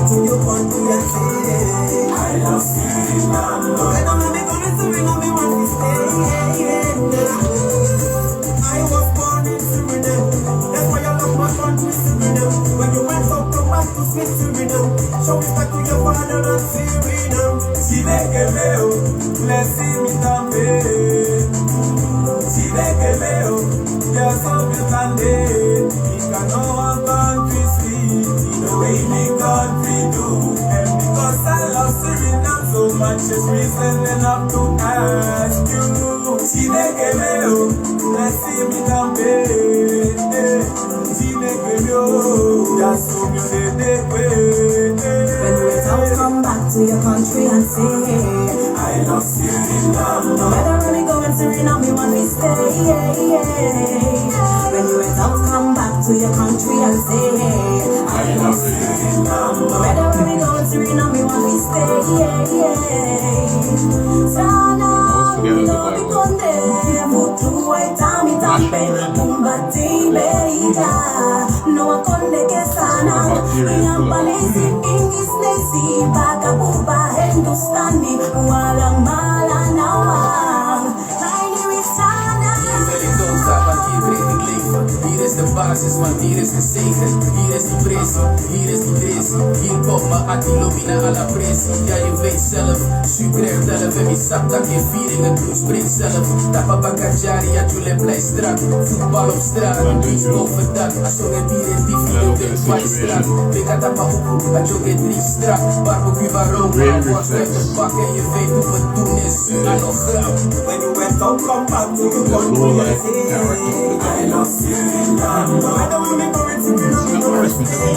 to your country and say, I love Suriname. When I'm coming to Suriname, me want to stay. I was born in Suriname. That's why I love my country, Suriname. When you went up, come back to sweet Suriname. Show respect to your father and Suriname. Si leke leo, blessing me tambe. Si leke leo, there's something standing. We can know our country sweet, the way me country do. And because I love Suriname so much, it's reason enough to ask you. Si leke leo, blessing me tambe. Si leke leo, there's something standing. When you return, come back to your country and say, I love Suriname. no matter where we go in Suriname, we want to stay. When you return, come back to your country and say, I love Suriname. no matter where we go in Suriname, we want to stay. Sana, we know we condemn. Mutu waitami tambe, kumbati beita. No akonde ke sana. Iyampalezi ingis nesi, bagabuba Hindustani, walang malanawang. Tiny with sana. Hier is de basis, want hier is gezegend. Hier is die pressie, hier is die dressie. Hier komt mijn Atilobina à la pressie. Ja, je weet zelf, super zelf. En wie sap dat je viering, het bloed spreekt zelf. Tapa bakajari, ja, jullie blij strak. Voetbal op straat, niets boven dak. Als je het hier in die video, dit is straat. Denk aan tapa oproep, als je het drie strak. Barbecue waar rook, maar wordt uit de bak. En je weet hoe het doen is, aan nog grauw. When you went up, come back to your country and say, I love Suriname. No matter where we go in Suriname, we want to stay.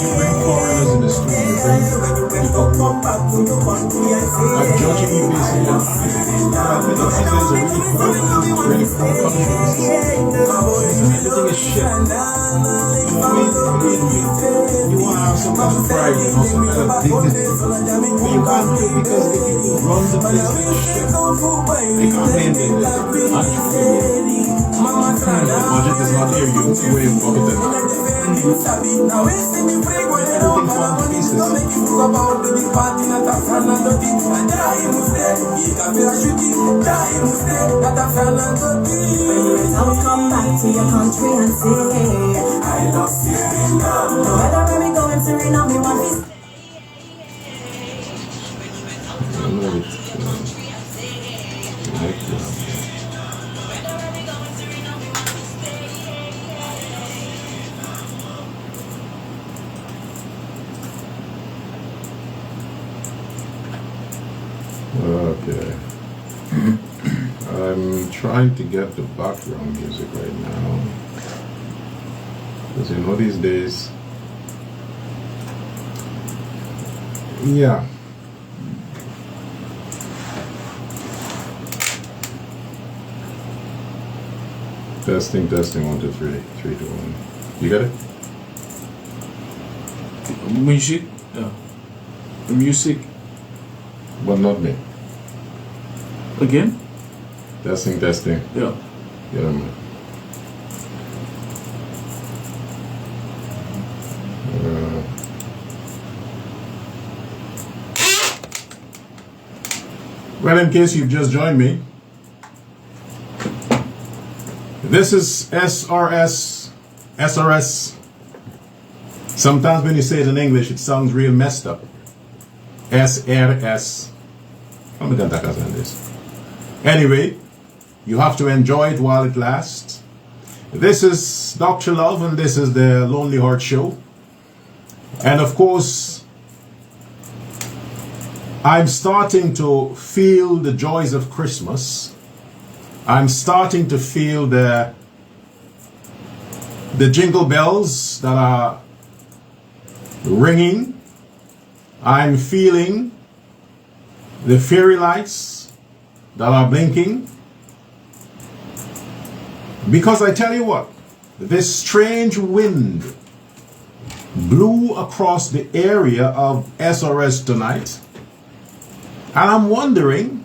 When you went up, come back to your country and say, I love Suriname. No matter where we go in Suriname, we want to stay. Everything is shit. You want to have some kind of pride, you know, some kind of dignity. But you can't do it because they run the place like shit. They can't maintain this. The budget is not here, you have to wait for it. Everything falls to pieces. When you return, come back to your country and say, I love Suriname. no matter where we go in Suriname, we want to stay. Okay. I'm trying to get the background music right now. Because you know these days, yeah. Testing, 1, 2, 3, 3, 2, 1. You got it? Music, yeah. The music But not me. again, Testing. yeah. Yeah, man. Well, in case you've just joined me, this is SRS. Sometimes when you say it in English, it sounds real messed up. SRS. I'm gonna get this. Anyway, you have to enjoy it while it lasts. This is Dr. Love, and this is the Lonely Heart Show. And of course, I'm starting to feel the joys of Christmas. I'm starting to feel the jingle bells that are ringing. I'm feeling the fairy lights that are blinking. Because I tell you what, this strange wind blew across the area of SRS tonight. And I'm wondering,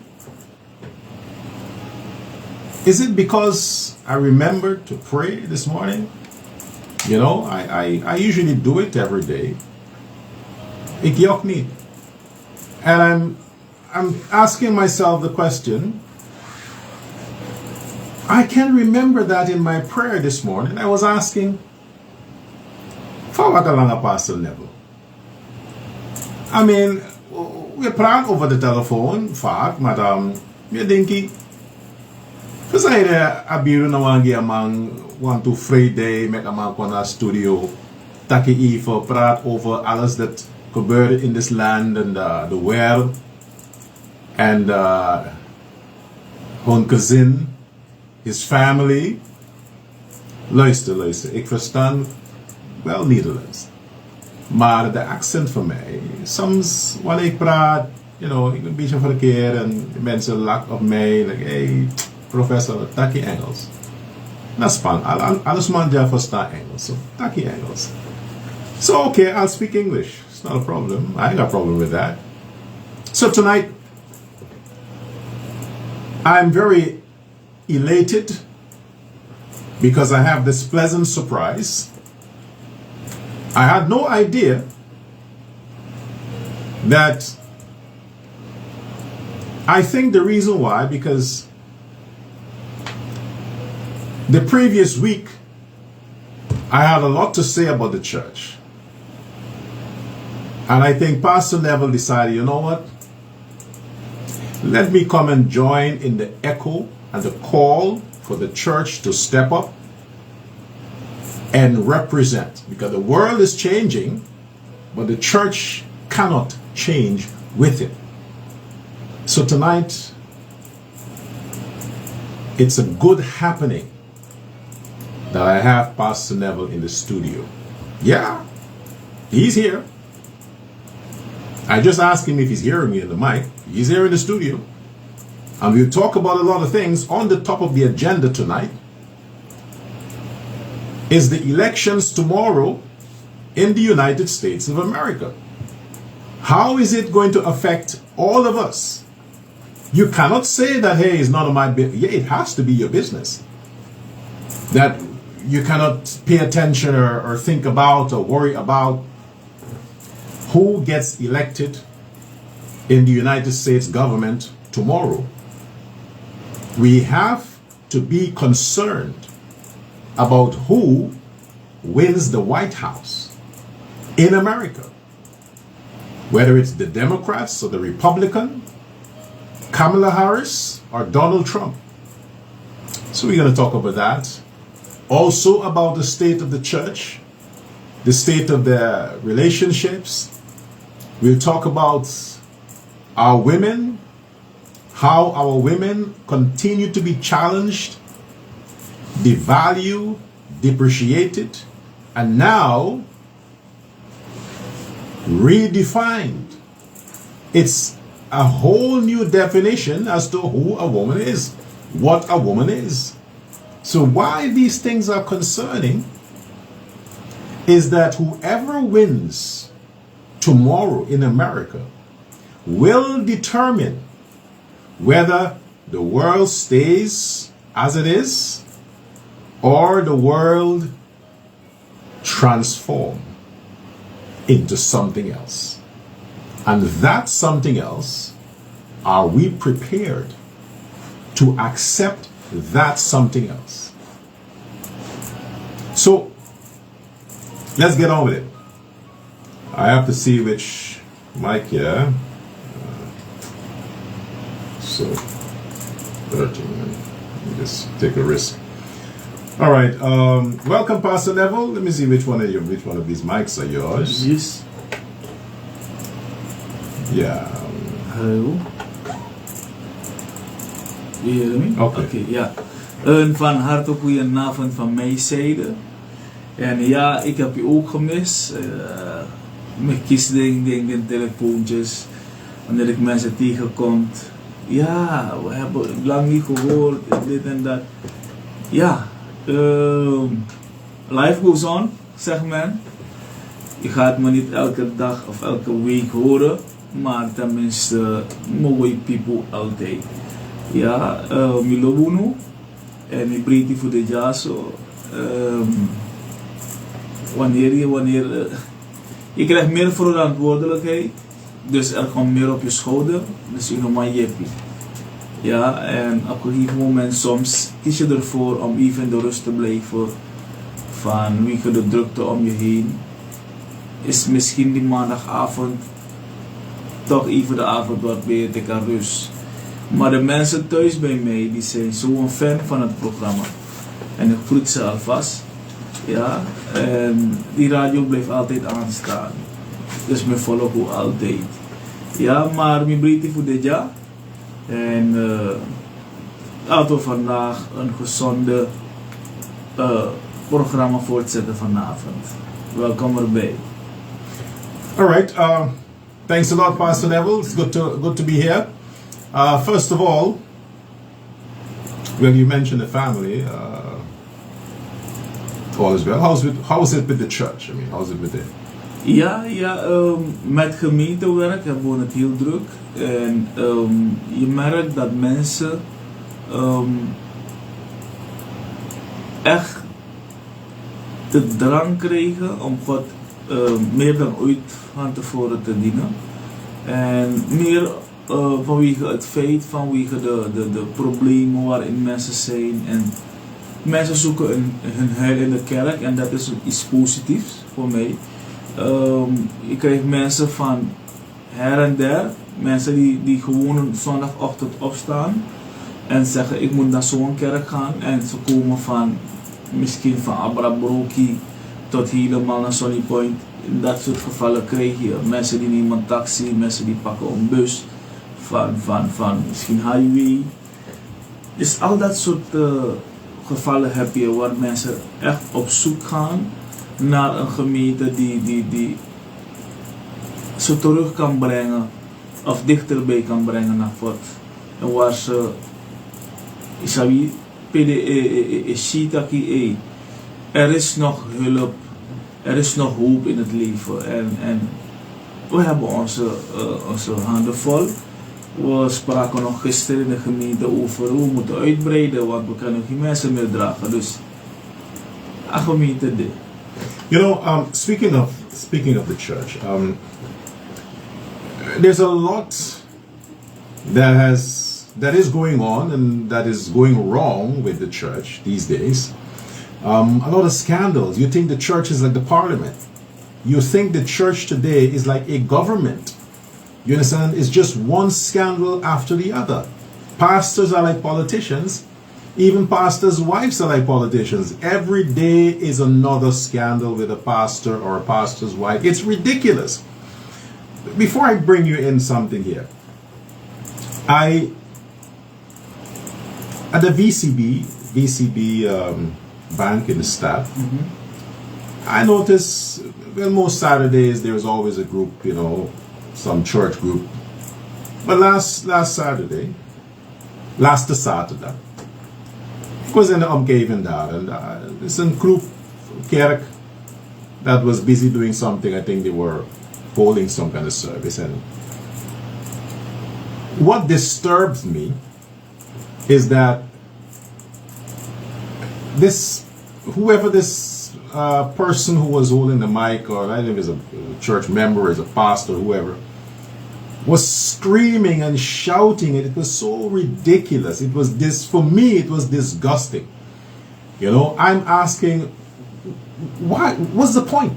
is it because I remembered to pray this morning? You know, I usually do it every day. Ik jok niet. And I'm asking myself the question. I can remember that in my prayer this morning. I was asking, for wat lang Apostle Neville? I mean, we praat over de telefoon vaak, maar je denk ik, we zijn abiru na wangi amang want to Friday met amang kon naar studio, taki even praat over alles dat gebeurde in this land en de wereld en hun gezin, his family. Luister, ik verstaan wel Nederlands. Maar de accent van mij, soms wanneer ik praat, ik ben een beetje verkeerd en de mensen lachen op mij. Like, hey, professor, taki Engels. Dat is spannend. Alles man daar verstaan Engels. So, taki Engels. So, okay, I'll speak English. It's not a problem. I ain't got a problem with that. So tonight, I'm very elated because I have this pleasant surprise. I had no idea that I think the reason why, because the previous week I had a lot to say about the church. And I think Pastor Neville decided, you know what? Let me come and join in the echo and the call for the church to step up and represent, because the world is changing, but the church cannot change with it. So tonight, it's a good happening that I have Pastor Neville in the studio. Yeah, he's here. I just asked him if he's hearing me in the mic. He's here in the studio. And we'll talk about a lot of things. On the top of the agenda tonight is the elections tomorrow in the United States of America. How is it going to affect all of us? You cannot say that, hey, it's none of my business. Yeah, it has to be your business. That you cannot pay attention or think about or worry about who gets elected in the United States government tomorrow. We have to be concerned about who wins the White House in America. Whether it's the Democrats or the Republican, Kamala Haris or Donald Trump. So we're going to talk about that. Also about the state of the church, the state of the relationships. We'll talk about our women, how our women continue to be challenged, devalued, depreciated, and now redefined. It's a whole new definition as to who a woman is, what a woman is. So why these things are concerning is that whoever wins tomorrow in America will determine whether the world stays as it is or the world transforms into something else. And that something else, are we prepared to accept that something else? So let's get on with it. I have to see which mic here. So 13. Let me just take a risk. All right. Welcome, Pastor Neville. Let me see which one of these mics are yours. Yes. Yeah. Hallo. Je hear me? Okay. Ja. Een van harte goedenavond van mij zijde. En ja, ik heb je ook gemist. Met kiesdingen, telefoontjes. Wanneer ik mensen tegenkom. Ja, we hebben lang niet gehoord. Dit en dat. Ja. Life goes on, zegt men. Je gaat me niet elke dag of elke week horen. Maar tenminste, mooie people altijd. Ja, Milobunu. En ik breed voor de jaso. Wanneer Je krijgt meer verantwoordelijkheid, dus er komt meer op je schouder, dus je noemt maar jeppie. Ja, en op een gegeven moment soms kies je ervoor om even in de rust te blijven van wie de drukte om je heen. Is misschien die maandagavond toch even de avond wat beter kan rust. Maar de mensen thuis bij mij die zijn zo'n fan van het programma. En ik groet ze alvast. Ja, en die radio blijft altijd aanstaan. Dus me volg ook altijd. Ja, maar mijn breedte voor dit jaar. En laten we vandaag een gezonde programma voortzetten vanavond. Welkom erbij. Alright, thanks a lot, Pastor Neville. It's good to be here. First of all, well, you mentioned the family. All is well. How's it with the church? I mean, how's it with it? Ja, met gemeentewerk hebben we het heel druk. En je merkt dat mensen echt de drang krijgen om God meer dan ooit van tevoren te dienen. En meer vanwege het feit, vanwege de problemen waarin mensen zijn. En mensen zoeken hun heil in de kerk en dat is iets positiefs voor mij. Je krijgt mensen van her en der, mensen die gewoon een zondagochtend opstaan en zeggen ik moet naar zo'n kerk gaan en ze komen van misschien van Abrabroki tot helemaal naar Sunny Point. In dat soort gevallen krijg je mensen die nemen een taxi, mensen die pakken een bus van misschien highway. Dus al dat soort gevallen heb je waar mensen echt op zoek gaan naar een gemeente die ze terug kan brengen of dichterbij kan brengen naar God. En waar ze isabi er is nog hulp, er is nog hoop in het leven en we hebben onze handen vol. We spraken nog gisteren in de gemeente over hoe we moeten uitbreiden, want we kunnen geen mensen meer dragen. Dus een gemeente dit. You know, speaking of the church, there's a lot that is going on and that is going wrong with the church these days. A lot of scandals. You think the church is like the parliament. You think the church today is like a government. You understand? It's just one scandal after the other. Pastors are like politicians. Even pastors' wives are like politicians. Every day is another scandal with a pastor or a pastor's wife. It's ridiculous. Before I bring you in something here, at the VCB bank in the Stad, I notice, well, most Saturdays there's always a group, you know, some church group. But last Saturday, ik was in de omgeving daar en er is een groep kerk that was busy doing something. I think they were holding some kind of service, and what disturbs me is that whoever this person who was holding the mic, or I don't know if it's a church member, is a pastor, whoever, was screaming and shouting, and it was so ridiculous. For me, it was disgusting. You know, I'm asking, what's the point?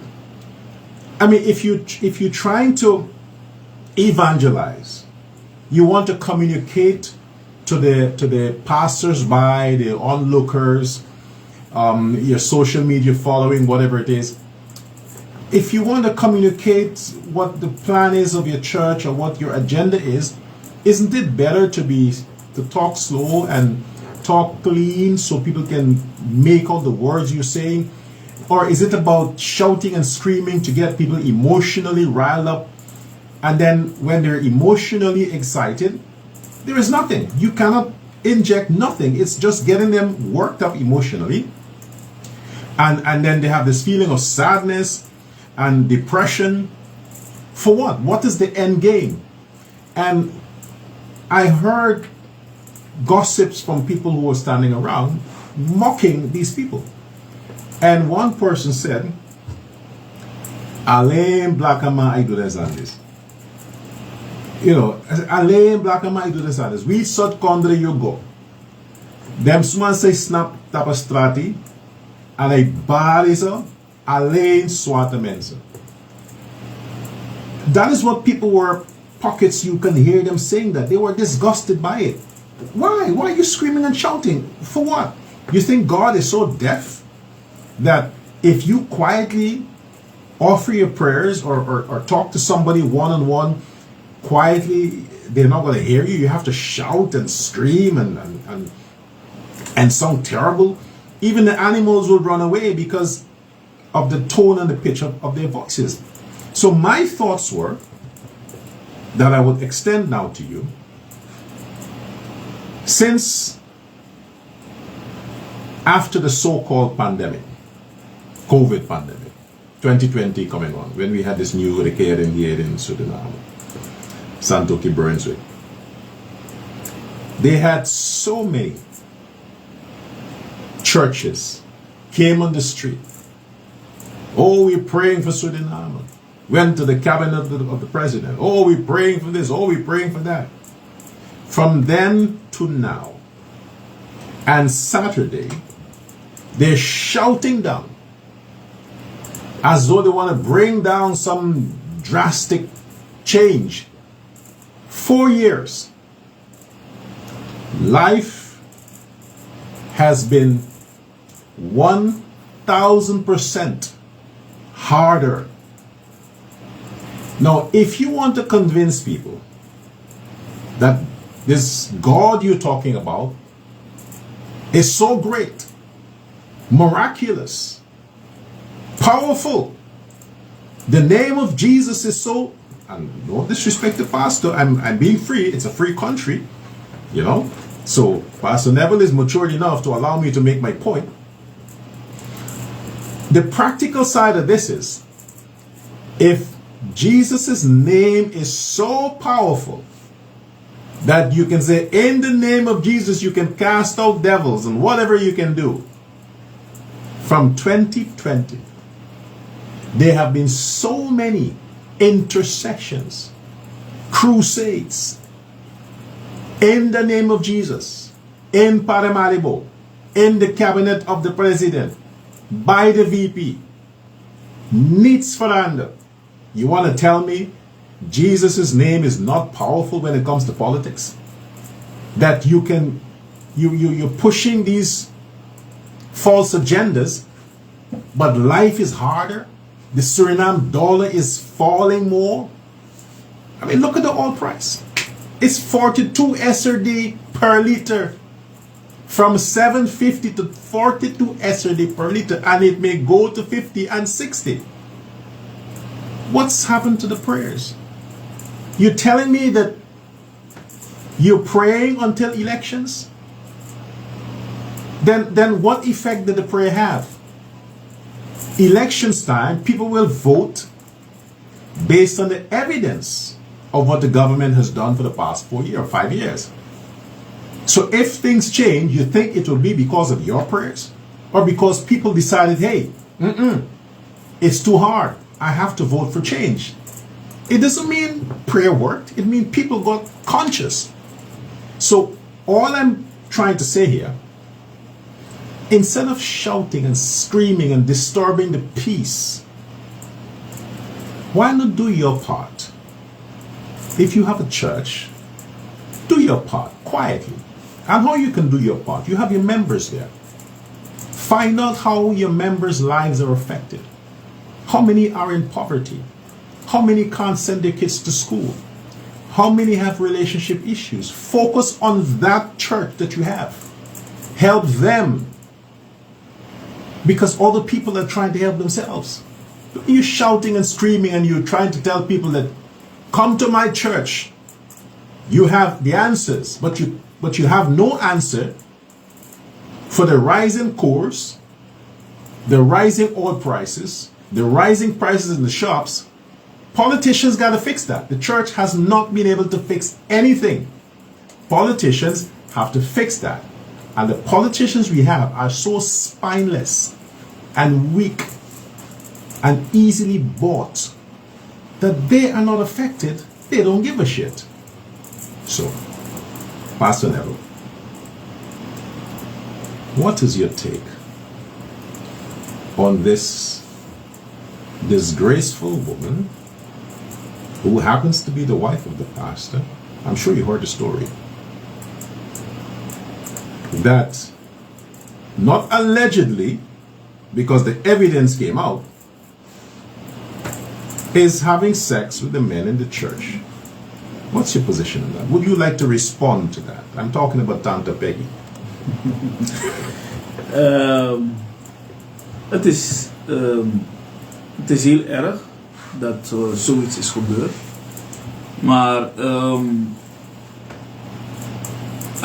I mean, if you're trying to evangelize, you want to communicate to the passers-by, the onlookers, your social media following, whatever it is. If you want to communicate what the plan is of your church or what your agenda is, isn't it better to talk slow and talk clean so people can make out the words you're saying? Or is it about shouting and screaming to get people emotionally riled up, and then when they're emotionally excited, there is nothing. You cannot inject nothing. It's just getting them worked up emotionally, and then they have this feeling of sadness and depression. For what? What is the end game? And I heard gossips from people who were standing around mocking these people. And one person said, Alleen black man I do this and this. You know, alleen black man I do this and this. We South country you go. Them someone say snap tapa strati and I bali so alleen swarte mensen. That is what people were pockets, you can hear them saying that. They were disgusted by it. Why? Why are you screaming and shouting? For what? You think God is so deaf that if you quietly offer your prayers or talk to somebody one-on-one quietly, they're not going to hear you? You have to shout and scream and sound terrible. Even the animals will run away because of the tone and the pitch of their voices. So my thoughts were that I would extend now to you. Since after the so-called pandemic, COVID pandemic, 2020 coming on, when we had this new regering here in Suriname, Santoki Brunswick, they had so many churches came on the street. Oh, we're praying for Suriname. Went to the cabinet of the president. Oh, we're praying for this. Oh, we're praying for that. From then to now, and Saturday, they're shouting down as though they want to bring down some drastic change. 4 years. Life has been 1,000% harder. Now, if you want to convince people that this God you're talking about is so great, miraculous, powerful, the name of Jesus is so, and no disrespect to Pastor, I'm being free, it's a free country, you know, so Pastor Neville is matured enough to allow me to make my point. The practical side of this is, if Jesus' name is so powerful that you can say, in the name of Jesus, you can cast out devils and whatever you can do. From 2020, there have been so many intercessions, crusades, in the name of Jesus, in Paramaribo, in the cabinet of the president, by the VP, Niets veranderd. You want to tell me Jesus' name is not powerful when it comes to politics? That you can, you're pushing these false agendas, but life is harder? The Suriname dollar is falling more? I mean, look at the oil price. It's 42 SRD per liter. From 750 to 42 SRD per liter, and it may go to 50 and 60. What's happened to the prayers? You're telling me that you're praying until elections? Then what effect did the prayer have? Elections time, people will vote based on the evidence of what the government has done for the past 4 years or 5 years. So if things change, you think it will be because of your prayers? Or because people decided, hey, it's too hard, I have to vote for change. It doesn't mean prayer worked. It means people got conscious. So all I'm trying to say here, instead of shouting and screaming and disturbing the peace, why not do your part? If you have a church, do your part quietly. And how you can do your part? You have your members there. Find out how your members' lives are affected. How many are in poverty? How many can't send their kids to school? How many have relationship issues? Focus on that church that you have. Help them. Because other people are trying to help themselves. You're shouting and screaming and you're trying to tell people that, come to my church. You have the answers, but you have no answer for the rising course, the rising oil prices, the rising prices in the shops. Politicians got to fix that. The church has not been able to fix anything. Politicians have to fix that. And the politicians we have are so spineless and weak and easily bought that they are not affected, they don't give a shit. So, Pastor Neville, what is your take on this disgraceful woman who happens to be the wife of the pastor? I'm sure you heard the story. That not allegedly, because the evidence came out, is having sex with the men in the church. What's your position on that? Would you like to respond to that? I'm talking about Tante Peggy. Het is heel erg dat zoiets is gebeurd. Maar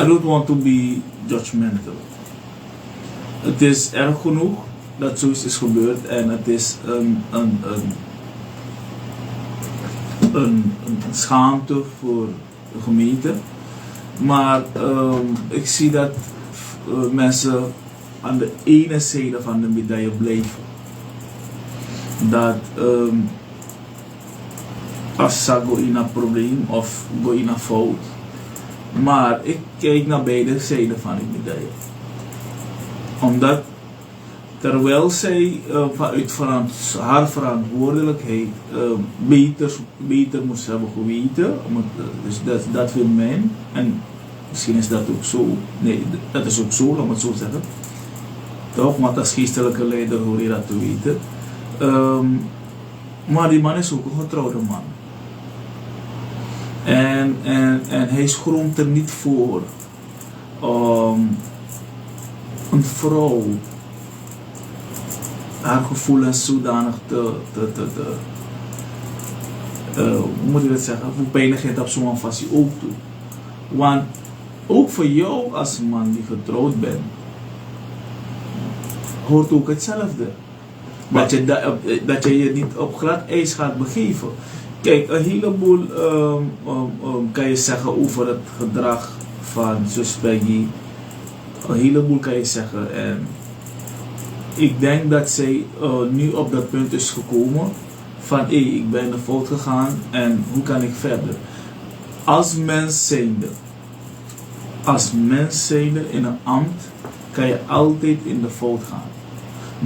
I don't want to be judgmental. Het is erg genoeg dat zoiets is gebeurd en het is een schaamte voor de gemeente. Maar ik zie dat mensen aan de ene zijde van de medaille blijven. Dat als ze go in een probleem of go in een fout. Maar ik kijk naar beide zijden van de medaille. Omdat terwijl zij vanuit haar verantwoordelijkheid beter moest hebben geweten, dus dat wil men, en misschien is dat ook zo, nee, dat is ook zo, laat me het zo zeggen, toch, want als geestelijke leider hoor je dat te weten. Maar die man is ook een getrouwde man. En hij schroomt er niet voor een vrouw haar gevoelens zodanig hoe moet je dat zeggen, hoe pijnigheid op zo'n passie ook toe. Want ook voor jou als man die getrouwd bent, hoort ook hetzelfde. Dat je je niet op glad ijs gaat begeven. Kijk, een heleboel kan je zeggen over het gedrag van zus Peggy. Een heleboel kan je zeggen. En ik denk dat zij nu op dat punt is gekomen van ik ben de fout gegaan en hoe kan ik verder. Als mens zijnde in een ambt kan je altijd in de fout gaan.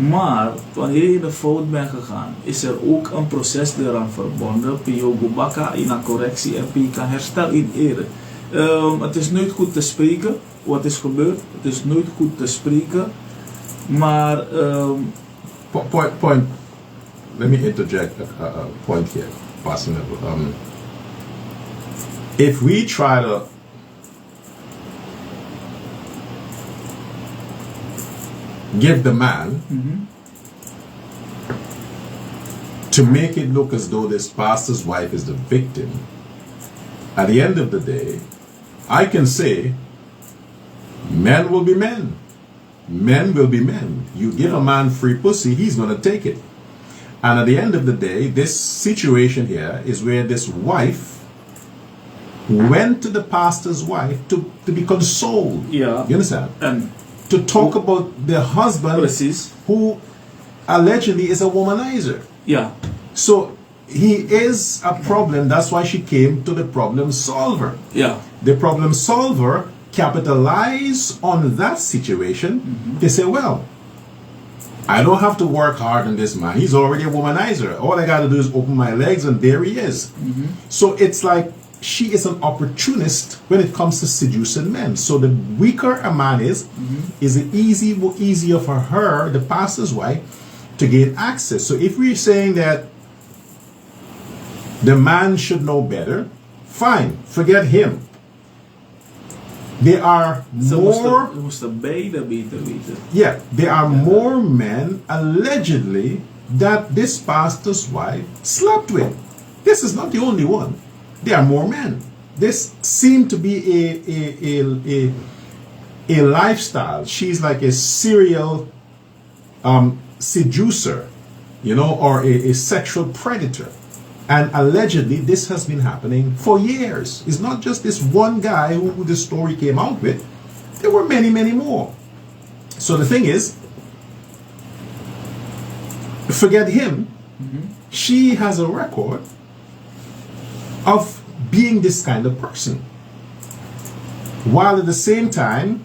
Maar wanneer je in de fout bent gegaan, is er ook een proces eraan verbonden. Pio Gubaka in een correctie en Pio kan herstel in ere. Het is nooit goed te spreken wat is gebeurd. Het is nooit goed te spreken. Maar point. Let me interject a point here, Pastor Neville. If we try to give the man to make it look as though this pastor's wife is the victim, at the end of the day, I can say men will be men. Men will be men. You give a man free pussy, he's going to take it. And at the end of the day, this situation here is where this wife went to the pastor's wife to be consoled. Yeah. You understand? And to talk about the husband who allegedly is a womanizer. Yeah. So he is a problem. That's why she came to the problem solver. Yeah. The problem solver capitalize on that situation. They say, well, I don't have to work hard on this man. He's already a womanizer. All I got to do is open my legs and there he is. So it's like she is an opportunist when it comes to seducing men. So the weaker a man is it easier for her, the pastor's wife, to gain access. So if we're saying that the man should know better, fine, forget him. There are more. Yeah, there are more men allegedly that this pastor's wife slept with. This is not the only one. There are more men. This seemed to be a lifestyle. She's like a serial seducer, you know, or a sexual predator. And allegedly, this has been happening for years. It's not just this one guy who the story came out with. There were many, many more. So the thing is, forget him. she has a record of being this kind of person, while at the same time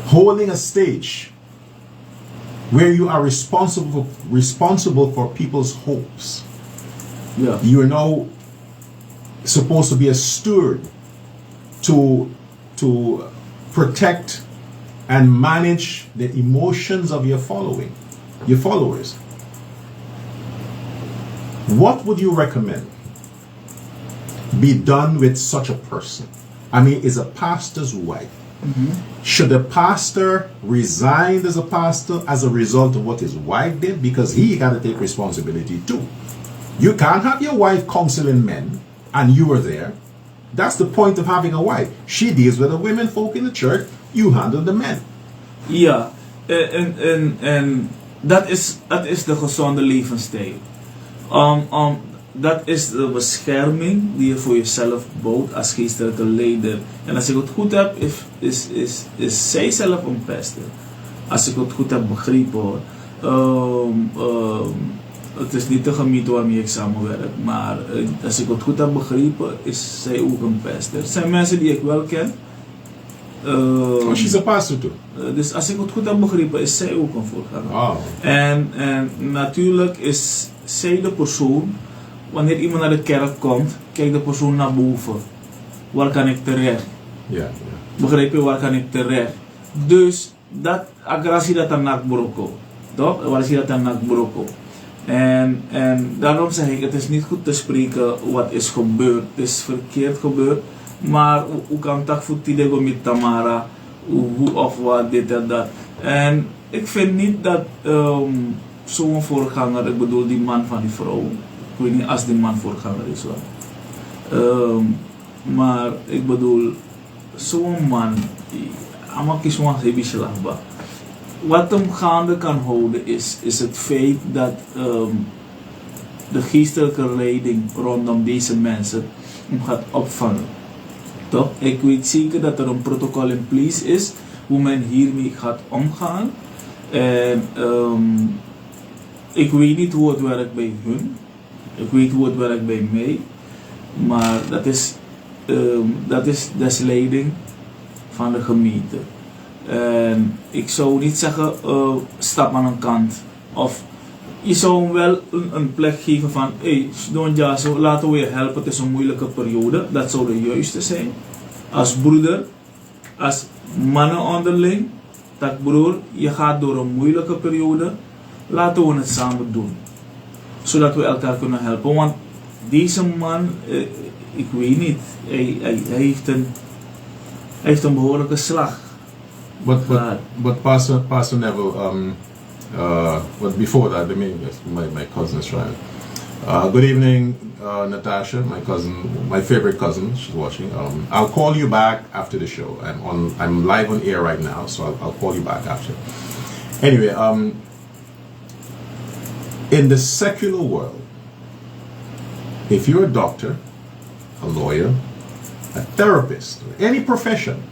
holding a stage where you are responsible for people's hopes. Yeah. You are now supposed to be a steward to protect and manage the emotions of your followers. What would you recommend be done with such a person? I mean, is a pastor's wife. Should the pastor resign as a pastor as a result of what his wife did? Because he got to take responsibility too. You can't have your wife counseling men and you were there. That's the point of having a wife. She deals with the women folk in the church, you handle the men. Ja, en dat is de gezonde levensstijl. Dat is de bescherming die je voor jezelf bouwt als geestelijke leider. En als ik het goed heb, is zij zelf een pester. Als ik het goed heb begrepen hoor. Het is niet de gemeente waarmee ik samenwerk, maar als ik het goed heb begrepen, is zij ook een pester. Het zijn mensen die ik wel ken. She's a pastor too. Dus als ik het goed heb begrepen, is zij ook een voorganger. Oh. En natuurlijk is zij de persoon, wanneer iemand naar de kerk komt, kijkt de persoon naar boven. Waar kan ik terecht? Yeah. Begrijp je, waar kan ik terecht? Dus, dat agressie dat aan nakbroko. Toch? Waar is dat aan nakbroko? En daarom zeg ik, het is niet goed te spreken wat is gebeurd. Het is verkeerd gebeurd. Maar hoe kan dat voor Tidego met Tamara? Hoe of wat, dit en dat. En ik vind niet dat zo'n voorganger, ik bedoel die man van die vrouw. Ik weet niet als die man voorganger is wel. Maar ik bedoel, zo'n man, allemaal kies man heeft beslagbaar. Wat hem gaande kan houden is het feit dat de geestelijke leiding rondom deze mensen hem gaat opvangen. Toch? Ik weet zeker dat er een protocol in place is hoe men hiermee gaat omgaan. En ik weet niet hoe het werkt bij hun. Ik weet hoe het werkt bij mij. Maar dat is de leiding van de gemeente. En ik zou niet zeggen, stap aan een kant. Of je zou hem wel een plek geven van, hey, zo, laten we je helpen, het is een moeilijke periode. Dat zou de juiste zijn. Als broeder, als mannen onderling, dat broer, je gaat door een moeilijke periode. Laten we het samen doen. Zodat we elkaar kunnen helpen. Want deze man, ik weet niet, hij heeft een behoorlijke slag. But Pastor Neville, but before that, my cousin is trying. Good evening, Natasha, my cousin, my favorite cousin. She's watching. I'll call you back after the show. I'm live on air right now, so I'll call you back after. Anyway, in the secular world, if you're a doctor, a lawyer, a therapist, any profession,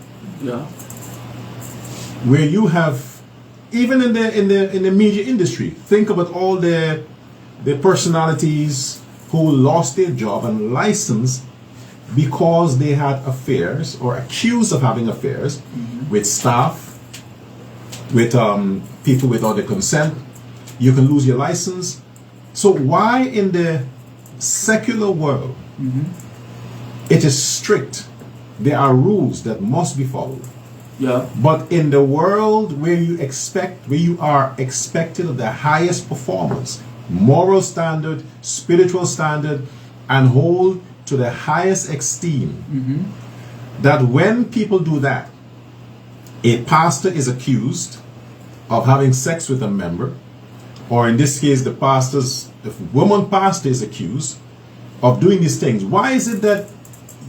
yeah, where you have, even in the media industry, think about all the personalities who lost their job and license because they had affairs or accused of having affairs with staff, with people without their consent. You can lose your license. So why in the secular world it is strict? There are rules that must be followed. Yeah. But in the world where you are expected of the highest performance, moral standard, spiritual standard, and hold to the highest esteem, that when people do that, a pastor is accused of having sex with a member, or in this case, the woman pastor is accused of doing these things. Why is it that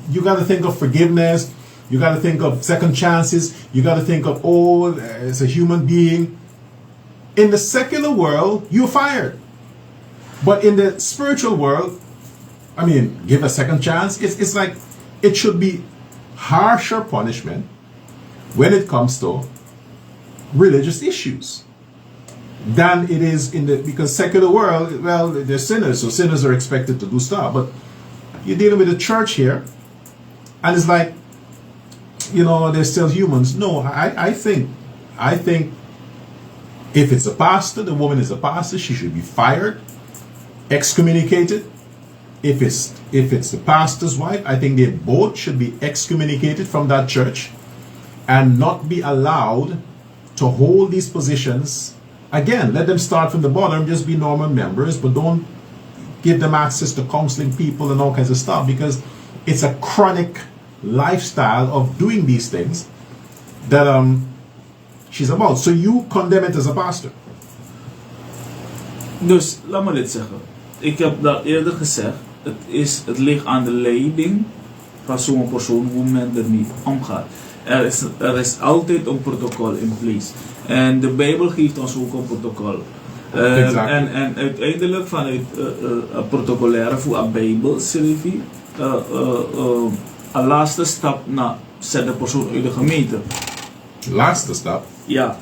you got to think of forgiveness? You got to think of second chances. You got to think of, as a human being. In the secular world, you're fired. But in the spiritual world, I mean, give a second chance. It's like, it should be harsher punishment when it comes to religious issues. than it is in the, because secular world, well, they're sinners, so sinners are expected to do stuff. But you're dealing with the church here, and it's like, you know, they're still humans. No, I think if it's a pastor, the woman is a pastor, she should be fired, excommunicated. If it's the pastor's wife, I think they both should be excommunicated from that church and not be allowed to hold these positions. Again, let them start from the bottom, just be normal members, but don't give them access to counseling people and all kinds of stuff, because it's a chronic lifestyle of doing these things that she's about. So you condemn it as a pastor. Dus, laat me dit zeggen. Ik heb dat eerder gezegd. Het ligt aan de leiding van zo'n persoon hoe men ermee omgaat. Er is altijd een protocol in place. En de Bijbel geeft ons ook een protocol. En uiteindelijk vanuit een protocolaire voor een Bijbel, Sylvie, een laatste stap naar zet de persoon uit de gemeente. Laatste stap? Ja,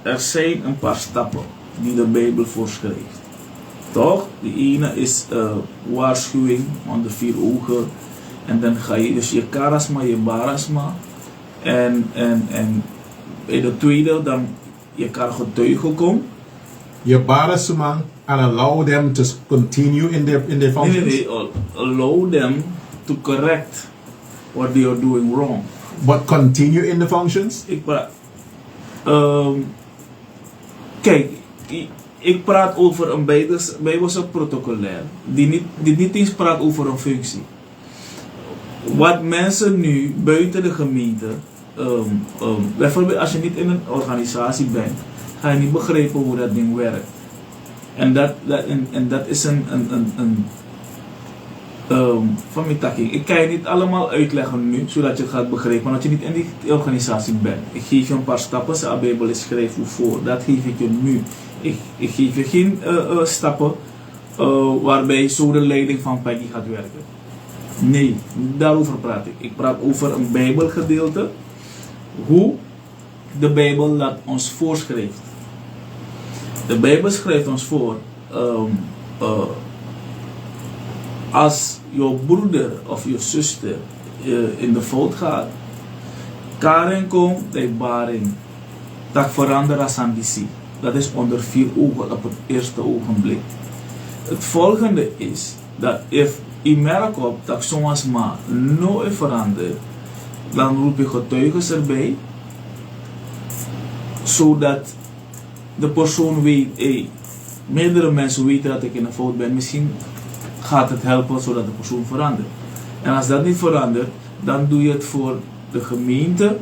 er zijn een paar stappen die de Bijbel voorschrijft. Toch? De ene is waarschuwing onder 4 ogen. En dan ga je dus je karasma, je barasma. En bij de tweede dan je kan getuigen komen. Je barasma and allow them to continue in their functions? Nee, allow them to correct what they are doing wrong. But continue in the functions? Kijk, ik praat over een Bijbelse protocolair die niet eens praat over een functie. Wat mensen nu buiten de gemeente, bijvoorbeeld als je niet in een organisatie bent, ga je niet begrijpen hoe dat ding werkt. En dat is een van mijn takking. Ik kan je niet allemaal uitleggen nu, zodat je het gaat begrijpen, omdat je niet in die organisatie bent. Ik geef je een paar stappen, de Bijbel is schrijf hoe voor, dat geef ik je nu. Ik geef je geen stappen waarbij zo de leiding van Peggy gaat werken. Nee, daarover praat ik. Ik praat over een Bijbelgedeelte, hoe de Bijbel dat ons voorschrijft. De Bijbel schrijft ons voor, als jouw broeder of je zuster in de fout gaat, Karen komt bij baring, dat verandert als ambitie. Dat is onder 4 ogen op het eerste ogenblik. Het volgende is dat if je merkt op dat soms maar nooit verandert, dan roep je getuigen erbij, zodat de persoon weet, meerdere mensen weten dat ik in een fout ben, misschien gaat het helpen zodat de persoon verandert. En als dat niet verandert, dan doe je het voor de gemeente.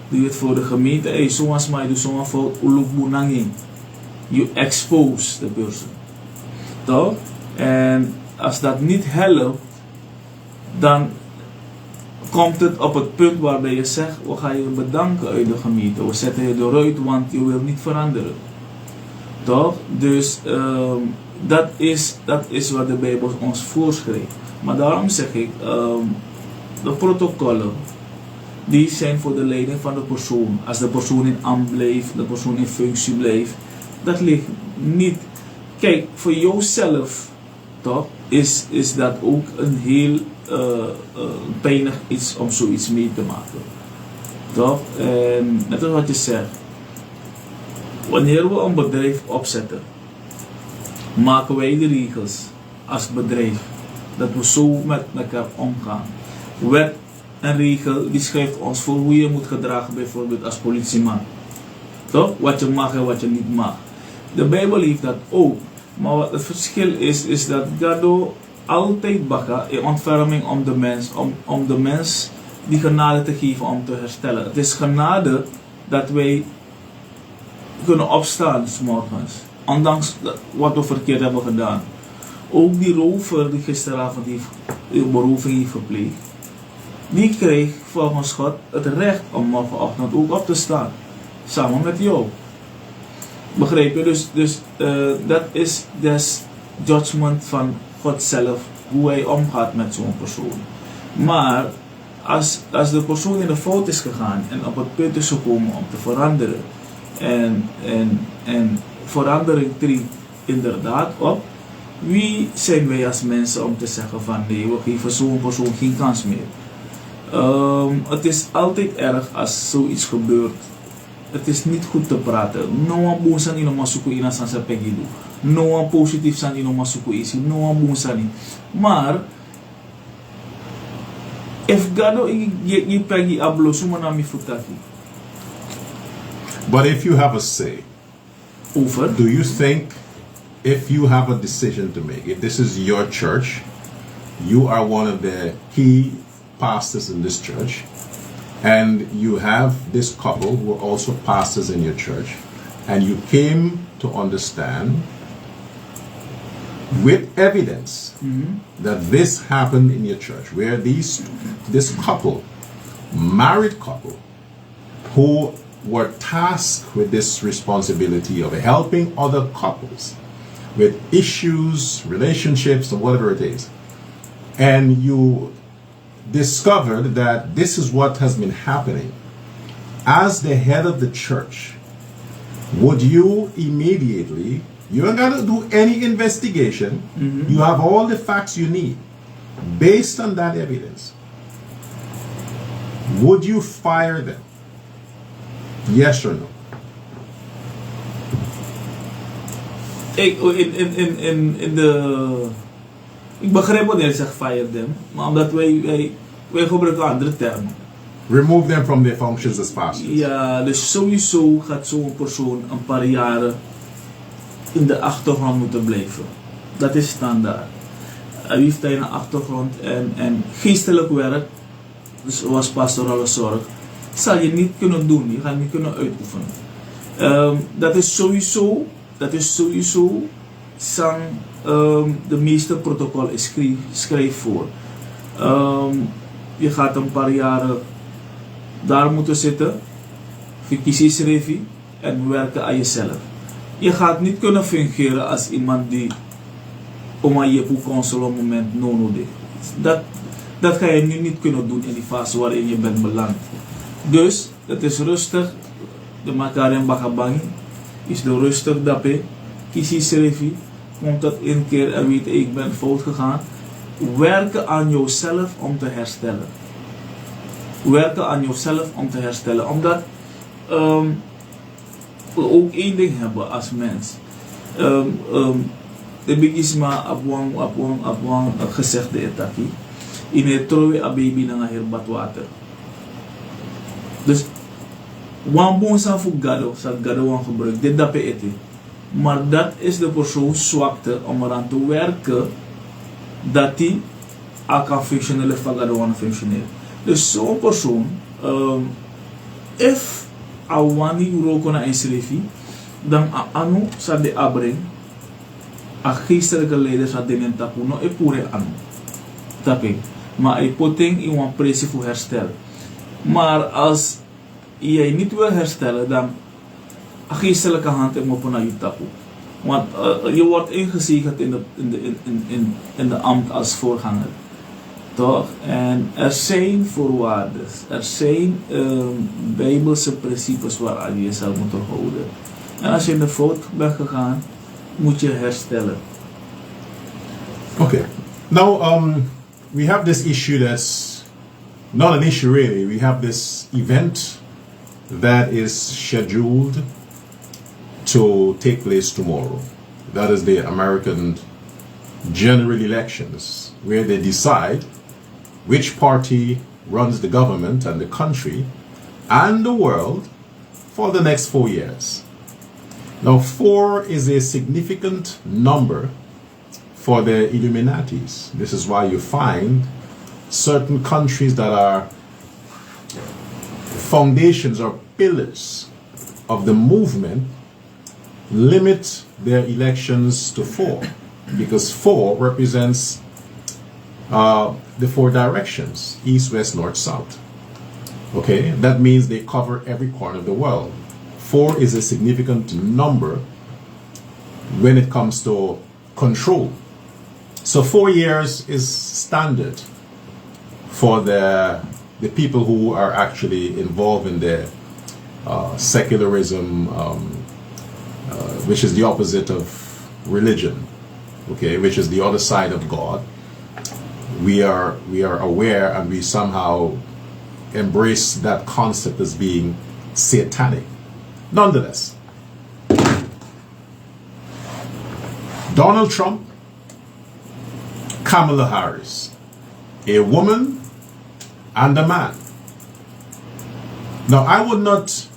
Doe je het voor de gemeente. Soms maar je doet zo'n fout, you expose the person. Toch? En als dat niet helpt, dan komt het op het punt waarbij je zegt, we gaan je bedanken uit de gemeente. We zetten je eruit, want je wil niet veranderen. Toch? Dus dat is wat de Bijbel ons voorschrijft. Maar daarom zeg ik, de protocollen, die zijn voor de leiding van de persoon. Als de persoon in ambt blijft, de persoon in functie blijft, dat ligt niet. Kijk, voor jouzelf, toch, is dat ook een heel pijnig iets om zoiets mee te maken. Toch? En net als wat je zegt, wanneer we een bedrijf opzetten, maken wij de regels als bedrijf dat we zo met elkaar omgaan. Wet en regel die schrijft ons voor hoe je moet gedragen, bijvoorbeeld als politieman. Toch? Wat je mag en wat je niet mag. De Bijbel heeft dat ook. Maar wat het verschil is dat God altijd baka in ontferming om de mens die genade te geven om te herstellen. Het is genade dat wij kunnen opstaan 's morgens, ondanks wat we verkeerd hebben gedaan. Ook die rover die gisteravond die beroving heeft gepleegd, die kreeg volgens God het recht om morgenochtend ook op te staan, samen met jou. Begrijp je? Dus dat is des judgment van God zelf, hoe hij omgaat met zo'n persoon. Maar als de persoon in de fout is gegaan en op het punt is gekomen om te veranderen en verandering treedt inderdaad op, wie zijn wij als mensen om te zeggen van nee, we geven zo'n persoon geen kans meer. Het is altijd erg als zoiets gebeurt. Het is niet goed te praten. No one boos aan ino masuku ina sansa pegidu. No one positief san ino masuku isi. No one boos aan. Maar if gado i pegi ablo sumana mi futaki. But if you have a say, Over. do you think if you have a decision to make, if this is your church, you are one of the key pastors in this church, and you have this couple who are also pastors in your church, and you came to understand with evidence that this happened in your church, where this couple, married couple, who were tasked with this responsibility of helping other couples with issues, relationships, or whatever it is, and you discovered that this is what has been happening, as the head of the church, would you immediately, you don't got to do any investigation, you have all the facts you need, based on that evidence, would you fire them? Yes or no? Ik begrijp wanneer je zegt fire them, maar omdat wij gebruiken andere termen. Remove them from their functions as pastors. Ja, dus sowieso gaat zo'n persoon een paar jaren in de achtergrond moeten blijven. Dat is standaard. Hij heeft een achtergrond en geestelijk werk, dus zoals pastorale zorg, zal je niet kunnen doen. Je gaat niet kunnen uitoefenen. Dat is sowieso sang de meeste protocol schrijft voor. Je gaat een paar jaren daar moeten zitten, verkiezingsrevie en werken aan jezelf. Je gaat niet kunnen fungeren als iemand die om aan je console op het moment nodig is. Dat ga je nu niet kunnen doen in die fase waarin je bent beland. Dus het is rustig, de makaren bakabangi is de rustig dape, kiesisrevi, komt dat een keer en weet ik ben fout gegaan. Werken aan jezelf om te herstellen. Werken aan jezelf om te herstellen, omdat we ook één ding hebben als mens. De bigisma abwang gezegde etaki. In het trouwe a baby na her badwater. Dus wan bon sa fu gado, sa gado wan gebruik, dit dape ete. Maar dat is de persoon zwakte om eraan te werken dat hij al kan functioneren of gado wan functioneren. Dus zo'n persoon, if awani uroko na inschrijving, dan anu sa de abring, a geestelijke leider sa denen tapu no e pure anu. Taping. Maar ik poteng in een pressie voor herstel. Maar als jij niet wil herstellen, dan a geestelijke hand en op naar je tapu. Want je wordt ingezegend in de ambt als voorganger. Toch? En er zijn voorwaarden, er zijn bijbelse principes waaraan je zou moeten houden. En als je in de fout bent gegaan, moet je herstellen. Okay. Now, we have this issue that's not an issue really. We have this event that is scheduled to take place tomorrow. That is the American general elections, where they decide which party runs the government and the country and the world for the next 4 years. Now, 4 is a significant number for the Illuminatis. This is why you find certain countries that are foundations or pillars of the movement limit their elections to 4, because 4 represents the 4 directions: east, west, north, south. Okay, that means they cover every corner of the world. 4 is a significant number when it comes to control. So 4 years is standard for the people who are actually involved in the secularism, which is the opposite of religion, okay, which is the other side of God, we are aware, and we somehow embrace that concept as being satanic. Nonetheless, Donald Trump, Kamala Haris, a woman and a man. Now, I would not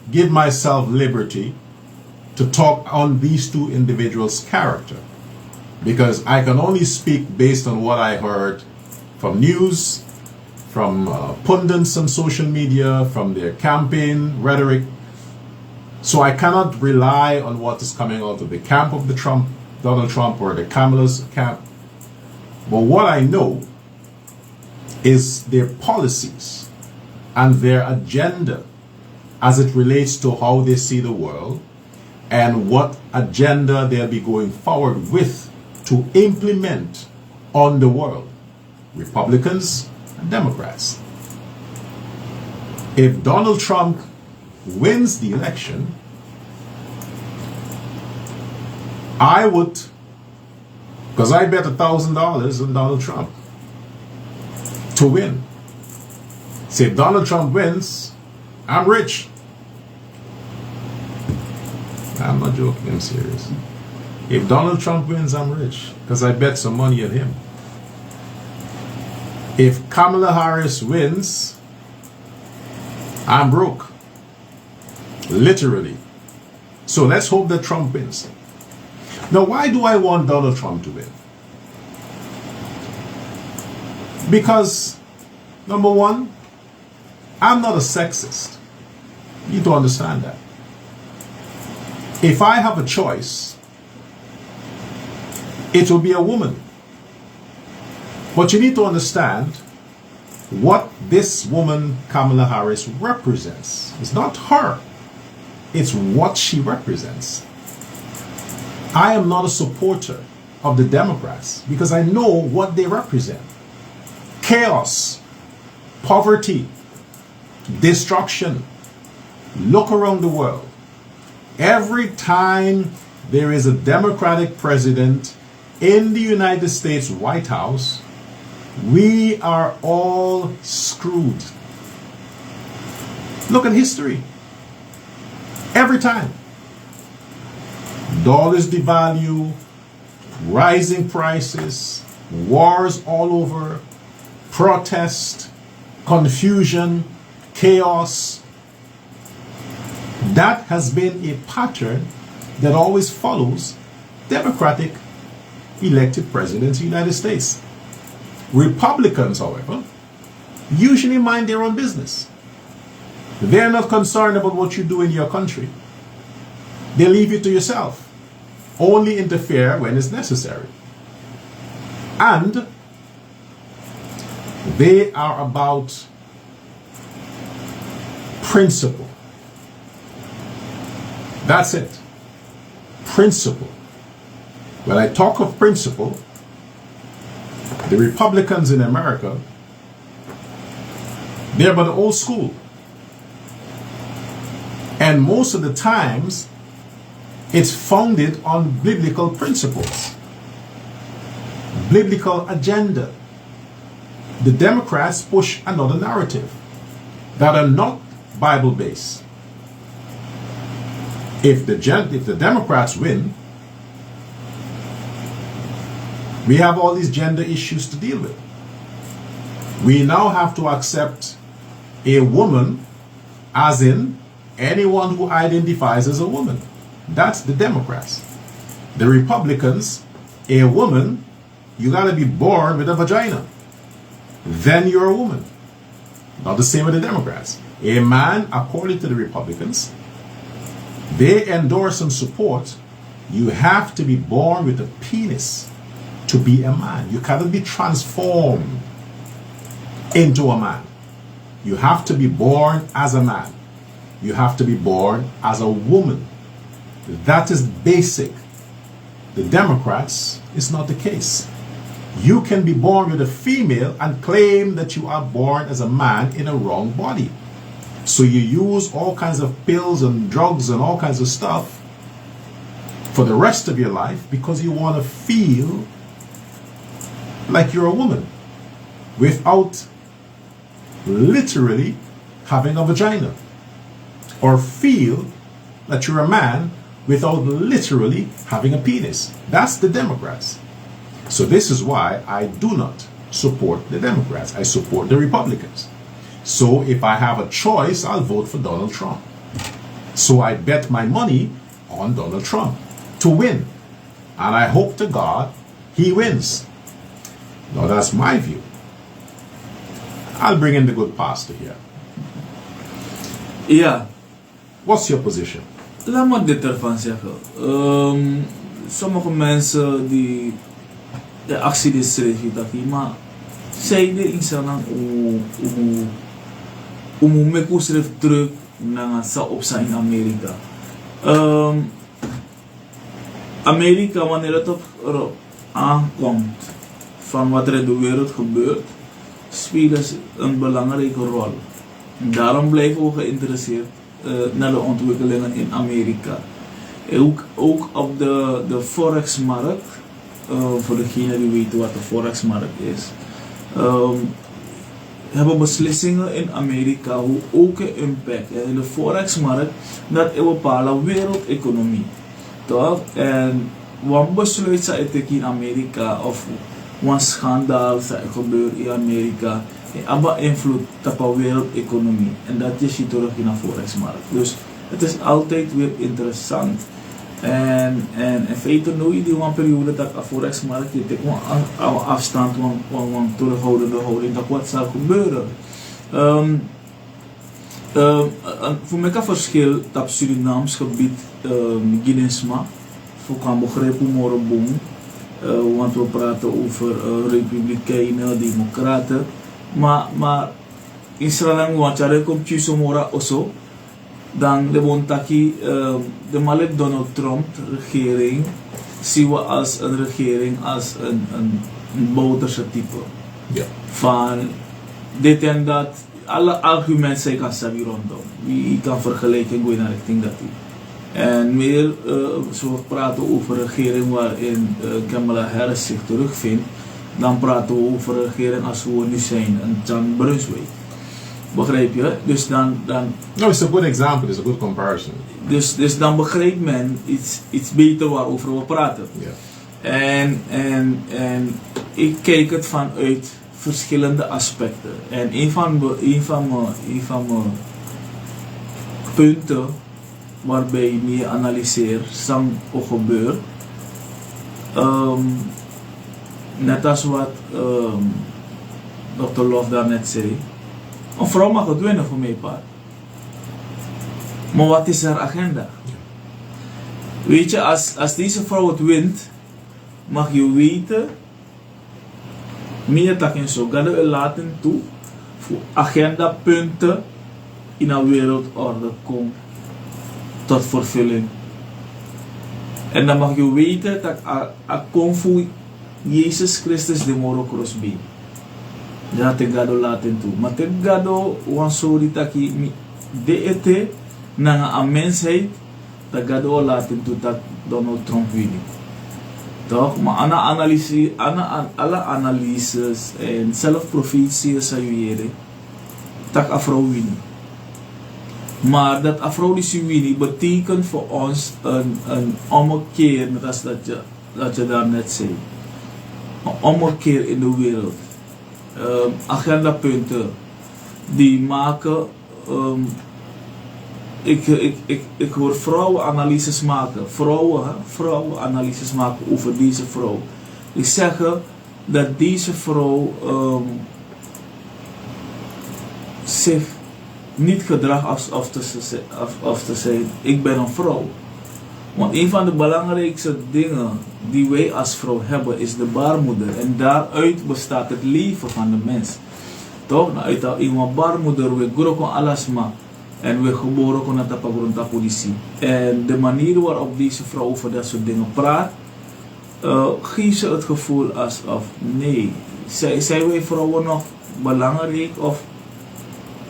give myself liberty to talk on these two individuals' character, because I can only speak based on what I heard from news, from pundits on social media, from their campaign rhetoric. So I cannot rely on what is coming out of the camp of the Donald Trump or the Kamala's camp. But what I know is their policies and their agenda as it relates to how they see the world and what agenda they'll be going forward with to implement on the world, Republicans and Democrats. If Donald Trump wins the election, I would, because I bet $1,000 on Donald Trump to win. Say if Donald Trump wins, I'm rich. I'm not joking, I'm serious. If Donald Trump wins, I'm rich, because I bet some money on him. If Kamala Harris wins, I'm broke. Literally. So let's hope that Trump wins. Now, why do I want Donald Trump to win? Because, number one, I'm not a sexist. You need to understand that. If I have a choice, it will be a woman. But you need to understand what this woman, Kamala Harris, represents. It's not her. It's what she represents. I am not a supporter of the Democrats because I know what they represent. Chaos, poverty, destruction. Look around the world. Every time there is a Democratic president in the United States White House, we are all screwed. Look at history. Every time. Dollars devalue, rising prices, wars all over, protest, confusion, chaos. That has been a pattern that always follows Democratic elected presidents in the United States. Republicans, however, usually mind their own business. They're not concerned about what you do in your country. They leave it to yourself. Only interfere when it's necessary. And they are about principle. That's it. Principle. When I talk of principle, the Republicans in America, they're about the old school. And most of the times, it's founded on biblical principles, biblical agenda. The Democrats push another narrative that are not Bible-based. If the Democrats win, we have all these gender issues to deal with. We now have to accept a woman as in anyone who identifies as a woman. That's the Democrats. The Republicans, a woman, you gotta be born with a vagina. Then you're a woman. Not the same with the Democrats. A man, according to the Republicans, they endorse and support, you have to be born with a penis to be a man. You cannot be transformed into a man. You have to be born as a man. You have to be born as a woman. That is basic. The Democrats, is not the case. You can be born with a female and claim that you are born as a man in a wrong body. So you use all kinds of pills and drugs and all kinds of stuff for the rest of your life because you want to feel like you're a woman without literally having a vagina, or feel that you're a man without literally having a penis. That's the Democrats. So this is why I do not support the Democrats. I support the Republicans. So if I have a choice, I'll vote for Donald Trump. So I bet my money on Donald Trump to win. And I hope to God he wins. Now that's my view. I'll bring in the good pastor here. Ja, What's your position? laat me dit ervan zeggen. Sommige mensen die de actie die schrijven dat hier, maar zij de insanang me schrijf terug naar sa opsa in Amerika. Amerika, wanneer het erop aankomt van wat er in de wereld gebeurt, spelen ze een belangrijke rol. Daarom blijven we geïnteresseerd naar de ontwikkelingen in Amerika. Ook op de forexmarkt, voor degenen die weten wat de forexmarkt is, hebben beslissingen in Amerika hoe ook een impact in de forexmarkt dat een bepaalde wereldeconomie. Toch? En wat besluit ze in Amerika of wat schandaal gebeurt in Amerika, hebben invloed op de wereldeconomie. En dat je ziet terug in de forexmarkt. Dus het is altijd weer interessant. En in feite nu die een periode dat de forexmarkt je tekent afstand van terughoudende houding dat wat zal gebeuren. Voor mij een verschil op Surinaams gebied Guinesma. Voor kan begrijpen morgen want we praten over republikeinen, democraten. Maar in Sri Lanka want je komt je mora also. Dan de Montaki, de Malik Donald Trump regering zien we als een regering, als een bouterse type. Ja. Van dit en dat, alle argumenten zijn kan sabi rondom. Wie kan vergelijken in de richting dat hij. En meer, zo we praten over een regering waarin Kamala Haris zich terugvindt, dan praten we over een regering als we nu zijn, een John Brunswick. Begrijp je? Dus dan No, it's a good example, it's a good comparison. Dus dan begrijpt men iets beter waarover we praten. Yeah. En ik kijk het vanuit verschillende aspecten. En een van mijn punten waarbij ik meer analyseer, sang ook gebeurt. Net als wat Dr. Love daarnet zei. Een vrouw mag het winnen voor mij part. Maar wat is haar agenda? Weet je, als deze vrouw het wint, mag je weten, meer dat je zo gaat laten toe voor agendapunten in een wereldorde komt tot vervulling. En dan mag je weten dat a komt voor Jezus Christus de moro crossbeen. Ja, te gado laten toe. Maar te gado wansori taki de ete na een mensheid te gado laten toe dat Donald Trump wint. Toch? Maar alle analyses en zelfprofetieën sayueren dat een vrouw wint. Maar dat een vrouw die wint betekent voor ons een ommekeer, net als dat je daarnet zei. Een ommekeer in de wereld. Agendapunten die maken. Ik hoor vrouwen analyses maken. Vrouwen analyses maken over deze vrouw. Ik zeg dat deze vrouw zich niet gedraagt alsof te zijn. Ik ben een vrouw. Want een van de belangrijkste dingen die wij als vrouw hebben is de baarmoeder. En daaruit bestaat het leven van de mens. Toch? Nou, uit een baarmoeder, we groeien alles maar. En we geboren kunnen dat op de politie. En de manier waarop deze vrouw over dat soort dingen praat, geeft ze het gevoel alsof nee, zijn wij vrouwen nog belangrijk of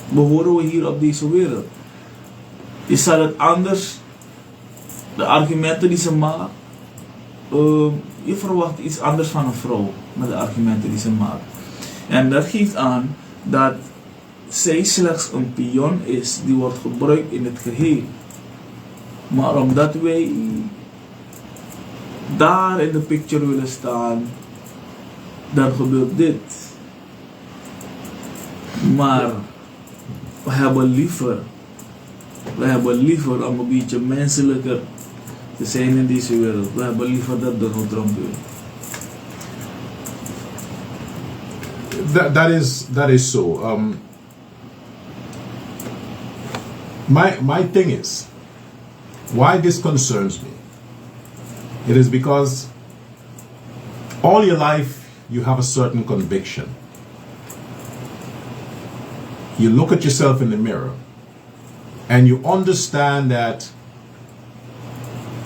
behoren we hier op deze wereld? Je zal het anders de argumenten die ze maakt, je verwacht iets anders van een vrouw met de argumenten die ze maakt. En dat geeft aan dat zij slechts een pion is die wordt gebruikt in het geheel. Maar omdat wij daar in de picture willen staan, dan gebeurt dit. Maar we hebben liever om een beetje menselijker te zijn in deze wereld. We hebben liever dat Donald Trump doet. That is so. My thing is, why this concerns me, it is because all your life you have a certain conviction. You look at yourself in the mirror and you understand that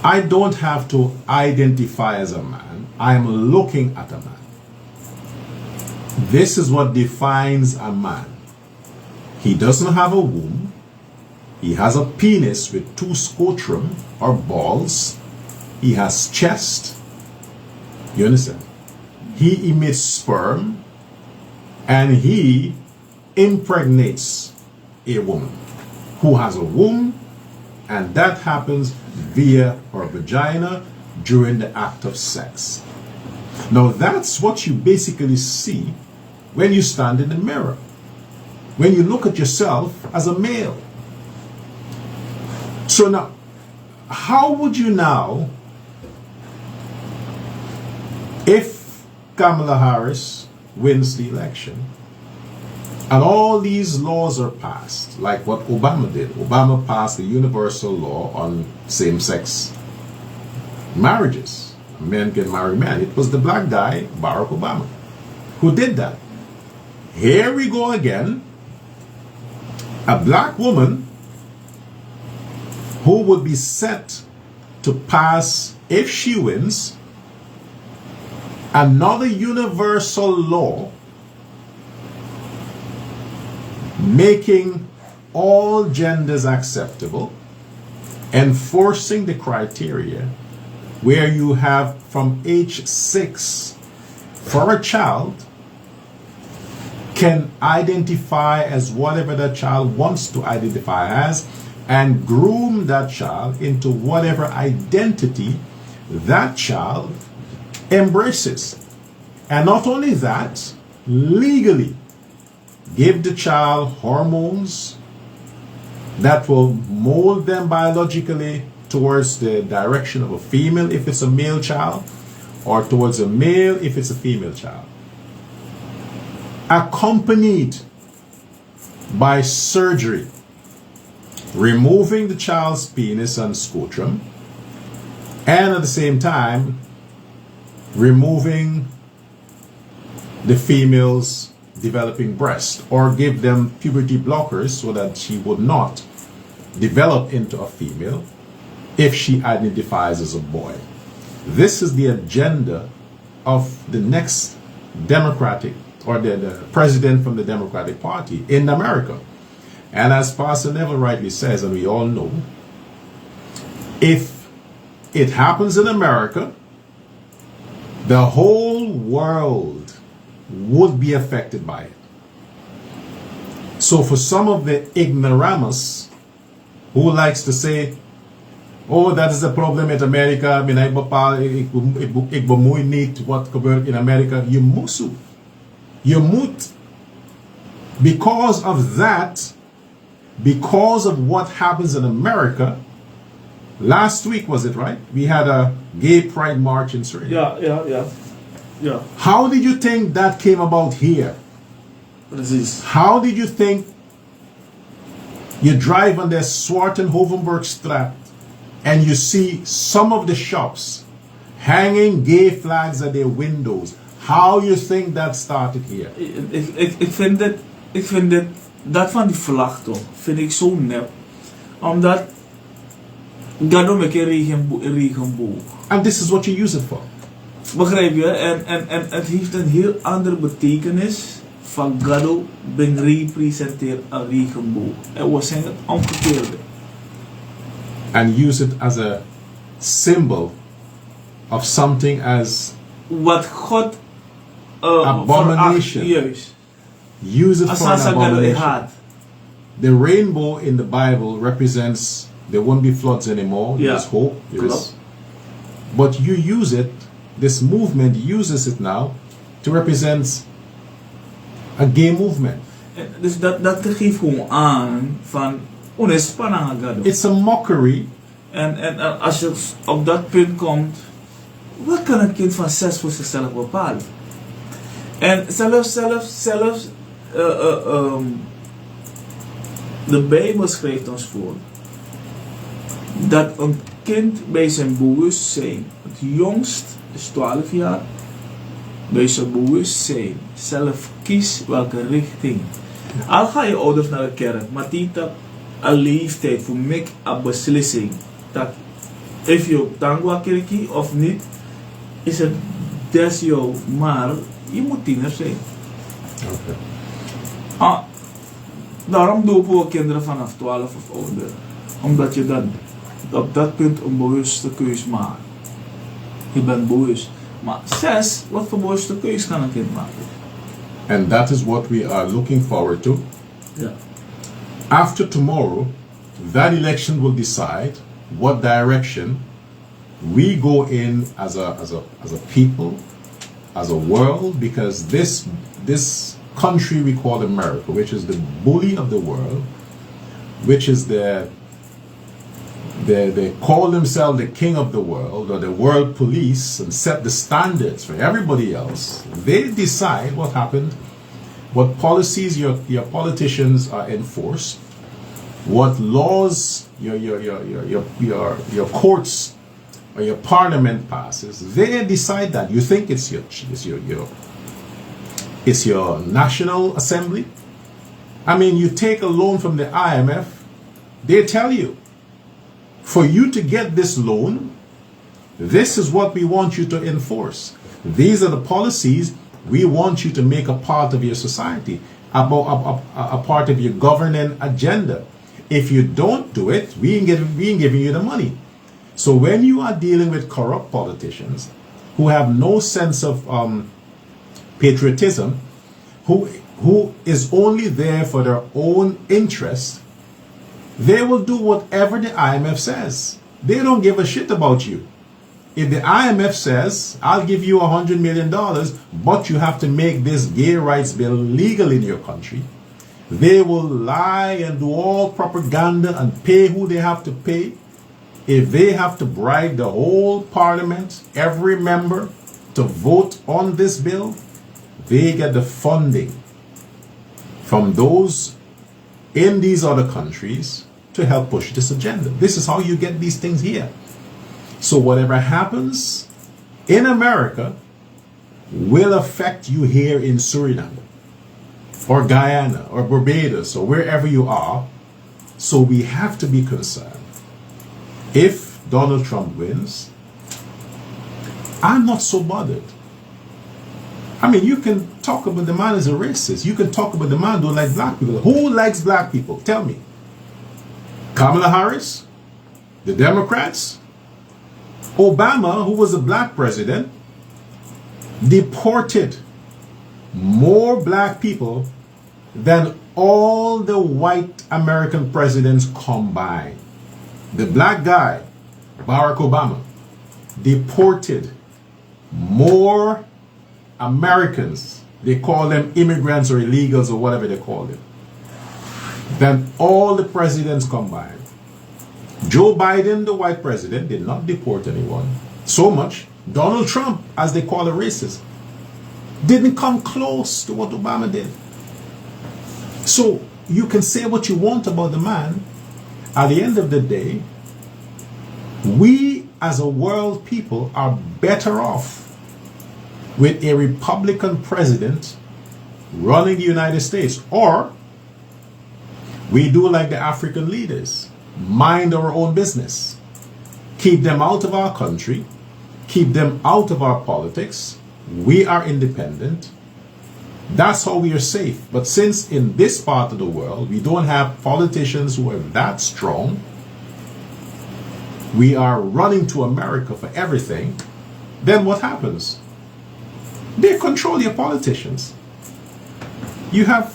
I don't have to identify as a man. I'm looking at a man. This is what defines a man. He doesn't have a womb. He has a penis with 2 scrotum or balls. He has chest. You understand? He emits sperm and he impregnates a woman who has a womb, and that happens via her vagina during the act of sex. Now that's what you basically see when you stand in the mirror, when you look at yourself as a male. So now, how would you now, if Kamala Harris wins the election, and all these laws are passed, like what Obama did. Obama passed the universal law on same-sex marriages. Men can marry men. It was the black guy, Barack Obama, who did that. Here we go again. A black woman who would be set to pass, if she wins, another universal law making all genders acceptable, enforcing the criteria where you have from age 6 for a child can identify as whatever that child wants to identify as and groom that child into whatever identity that child embraces. And not only that, legally give the child hormones that will mold them biologically towards the direction of a female if it's a male child, or towards a male if it's a female child, accompanied by surgery, removing the child's penis and scrotum, and at the same time removing the female's developing breast, or give them puberty blockers so that she would not develop into a female if she identifies as a boy. This is the agenda of the next Democratic, or the president from the Democratic Party in America. And as Pastor Neville rightly says, and we all know, if it happens in America, the whole world would be affected by it. So for some of the ignoramus who likes to say, oh, that is a problem in Amerika, ik bemoei niet wat gebeurt in Amerika. Je moet. Because of that, because of what happens in America, last week was it, right? We had a gay pride march in Sweden. Yeah. How did you think that came about here? Precies. How did you think you drive on the Zwartenhovenbergstraat and you see some of the shops hanging gay flags at their windows? How you think that started here? Ik vind dat van die vlag toch, vind ik zo nep. Omdat, daarom ik een regenboog. And this is what you use it for. Begrijp je? En het heeft een heel andere betekenis van Gado ben representeert een regenboog. En we zijn het omgekeerde. And use it as symbol of something as Wat God abomination. Juist. Use it Als for an hij gaat abomination. haat. The rainbow in the Bible represents there won't be floods anymore. Yeah. There's hope. Klopt. But you use it, this movement uses it now to represent a gay movement. Dus dat geeft gewoon aan van ontspanning gaan doen. It's a mockery. En als je op dat punt komt, wat kan een kind van 6 voor zichzelf bepalen? En zelfs de Bijbel schrijft ons voor dat een kind bij zijn bewustzijn, het jongst is 12 jaar, bij zijn bewustzijn zelf kiest welke richting. Al ga je ouders naar de kerk, maar die dat een leeftijd voor mij een beslissing. Dat of je tangwa kerkie of niet, is het des jou, maar je moet tiener zijn. Okay. Daarom dopen we kinderen vanaf 12 of ouder. Omdat je dan op dat punt een bewuste keus maakt. Je bent bewust. Maar 6, wat voor bewuste keus kan een kind maken? And that is what we are looking forward to. Ja. After tomorrow, that election will decide what direction we go in as a people, as a world, because this country we call America, which is the bully of the world, which is they call themselves the king of the world or the world police and set the standards for everybody else. They decide what happened, what policies your politicians are enforced, what laws your courts or your parliament passes. They decide that. You think it's your National Assembly? I mean, you take a loan from the IMF, they tell you, for you to get this loan, this is what we want you to enforce. These are the policies we want you to make a part of your society, a part of your governing agenda. If you don't do it, we ain't giving you the money. So when you are dealing with corrupt politicians who have no sense of patriotism, who is only there for their own interest, they will do whatever the IMF says. They don't give a shit about you. If the IMF says, I'll give you $100 million, but you have to make this gay rights bill legal in your country, they will lie and do all propaganda and pay who they have to pay. If they have to bribe the whole parliament, every member, to vote on this bill, they get the funding from those in these other countries to help push this agenda. This is how you get these things here. So whatever happens in America will affect you here in Suriname or Guyana or Barbados or wherever you are. So we have to be concerned. If Donald Trump wins, I'm not so bothered. I mean, you can talk about the man as a racist. You can talk about the man who don't like black people. Who likes black people? Tell me. Kamala Haris? The Democrats? Obama, who was a black president, deported more black people than all the white American presidents combined. The black guy, Barack Obama, deported more Americans, they call them immigrants or illegals or whatever they call them, than all the presidents combined. Joe Biden, the white president, did not deport anyone. So much. Donald Trump, as they call a racist, didn't come close to what Obama did. So you can say what you want about the man. At the end of the day, we as a world people are better off with a Republican president running the United States. Or we do like the African leaders, mind our own business, keep them out of our country, keep them out of our politics. We are independent. That's how we are safe. But since in this part of the world we don't have politicians who are that strong, we are running to America for everything, then what happens? They control your politicians. You have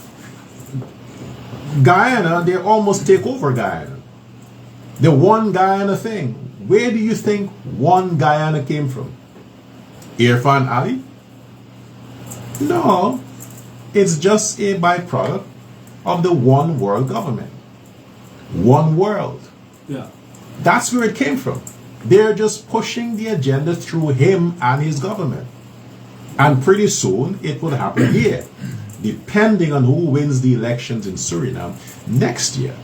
Guyana, they almost take over Guyana. The one Guyana thing. Where do you think one Guyana came from? Irfan Ali? No. It's just a byproduct of the one world government. One world. Yeah. That's where it came from. They're just pushing the agenda through him and his government. And pretty soon it will happen here. Depending on who wins the elections in Suriname next year.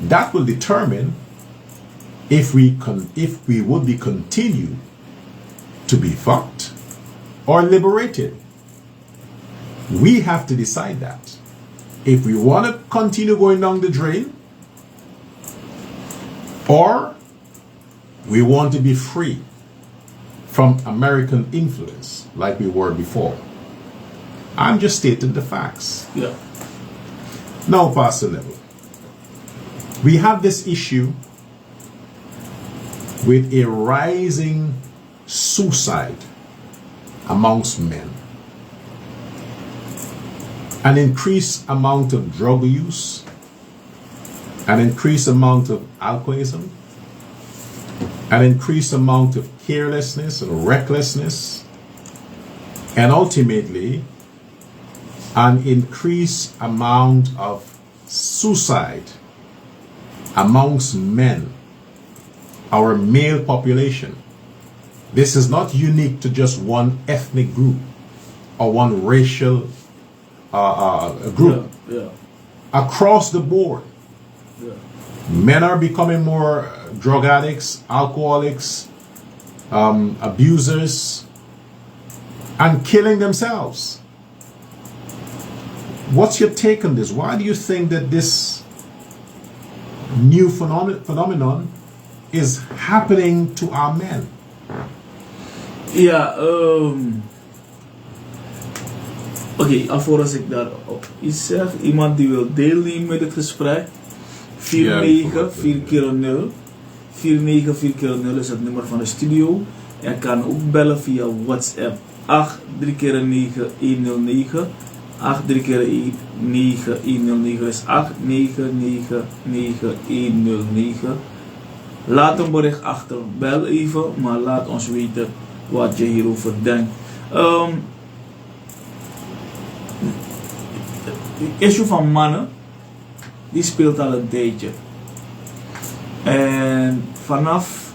That will determine if we would be continued to be fucked or liberated. We have to decide that. If we want to continue going down the drain, or we want to be free from American influence like we were before. I'm just stating the facts. Yeah. Now, Pastor Neville, we have this issue with a rising suicide amongst men, an increased amount of drug use, an increased amount of alcoholism, an increased amount of carelessness and recklessness, and ultimately an increased amount of suicide amongst men, our male population. This is not unique to just one ethnic group or one racial group. Yeah. Across the board, men are becoming more drug addicts, alcoholics, abusers, and killing themselves. What's your take on this? Why do you think that this new phenomenon is happening to our men? Ja, oké, alvorens ik daarop iets zeg, iemand die wil deelnemen met het gesprek, 49440. 49440 is het nummer van de studio. En kan ook bellen via WhatsApp 8399109. 8399109 is 8999109. Laat een bericht achter. Bel even, maar laat ons weten wat je hierover denkt. Het issue van mannen, die speelt al een tijdje. En vanaf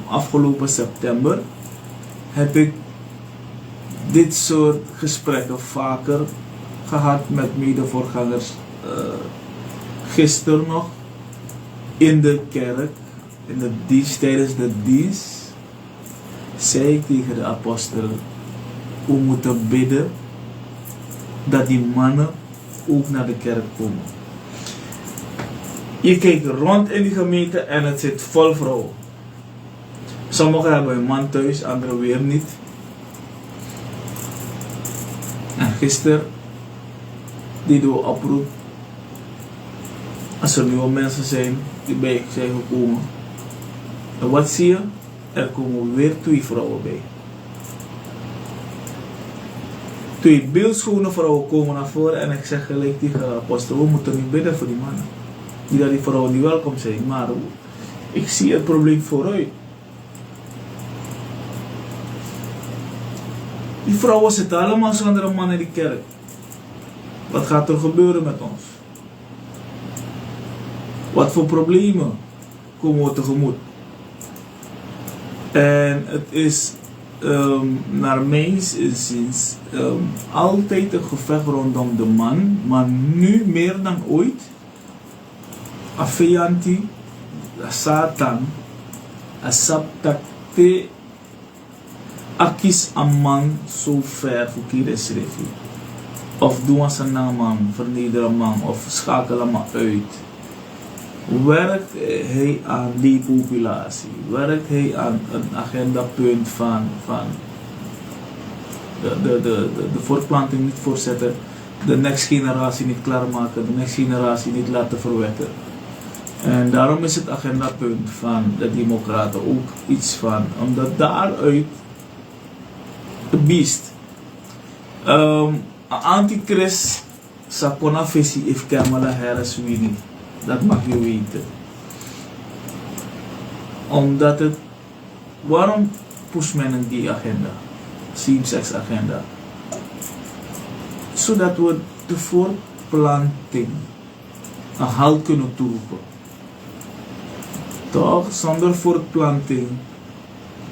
afgelopen september heb ik dit soort gesprekken vaker gehad met medevoorgangers. Gisteren nog in de kerk, in de dienst, tijdens de dienst, zei ik tegen de apostel, we moeten bidden dat die mannen ook naar de kerk komen. Je kijkt rond in die gemeente en het zit vol vrouwen. Sommigen hebben een man thuis, anderen weer niet. En gisteren deden we oproep. Als er nieuwe mensen zijn die bij zijn gekomen. En wat zie je? Er komen weer 2 vrouwen bij. 2 beeldschone vrouwen komen naar voren en ik zeg gelijk tegen de apostel, we moeten niet bidden voor die mannen. Niet dat die vrouwen niet welkom zijn, maar ik zie het probleem vooruit. Die vrouwen zitten allemaal zonder een man in die kerk. Wat gaat er gebeuren met ons? Wat voor problemen komen we tegemoet? En het is naar mijn inziens altijd een gevecht rondom de man, maar nu meer dan ooit Afianti, Satan, Asaptakte, Akis Amman zo ver voor Kiresrefi. Of doen als een man, vernederen man, of schakelen man uit. Werkt hij aan die populatie? Werkt hij aan een agendapunt van de voortplanting niet voortzetten, de next generatie niet klaarmaken, de next generatie niet laten verwekken? En daarom is het agendapunt van de Democraten ook iets van, omdat daaruit de beest, een antichrist Sakona visie if Kamala Haris winning. Dat mag je weten. Omdat het, waarom push men een die agenda? Same-sex agenda. Zodat we de voortplanting een halt kunnen toeroepen. Toch, zonder voortplanting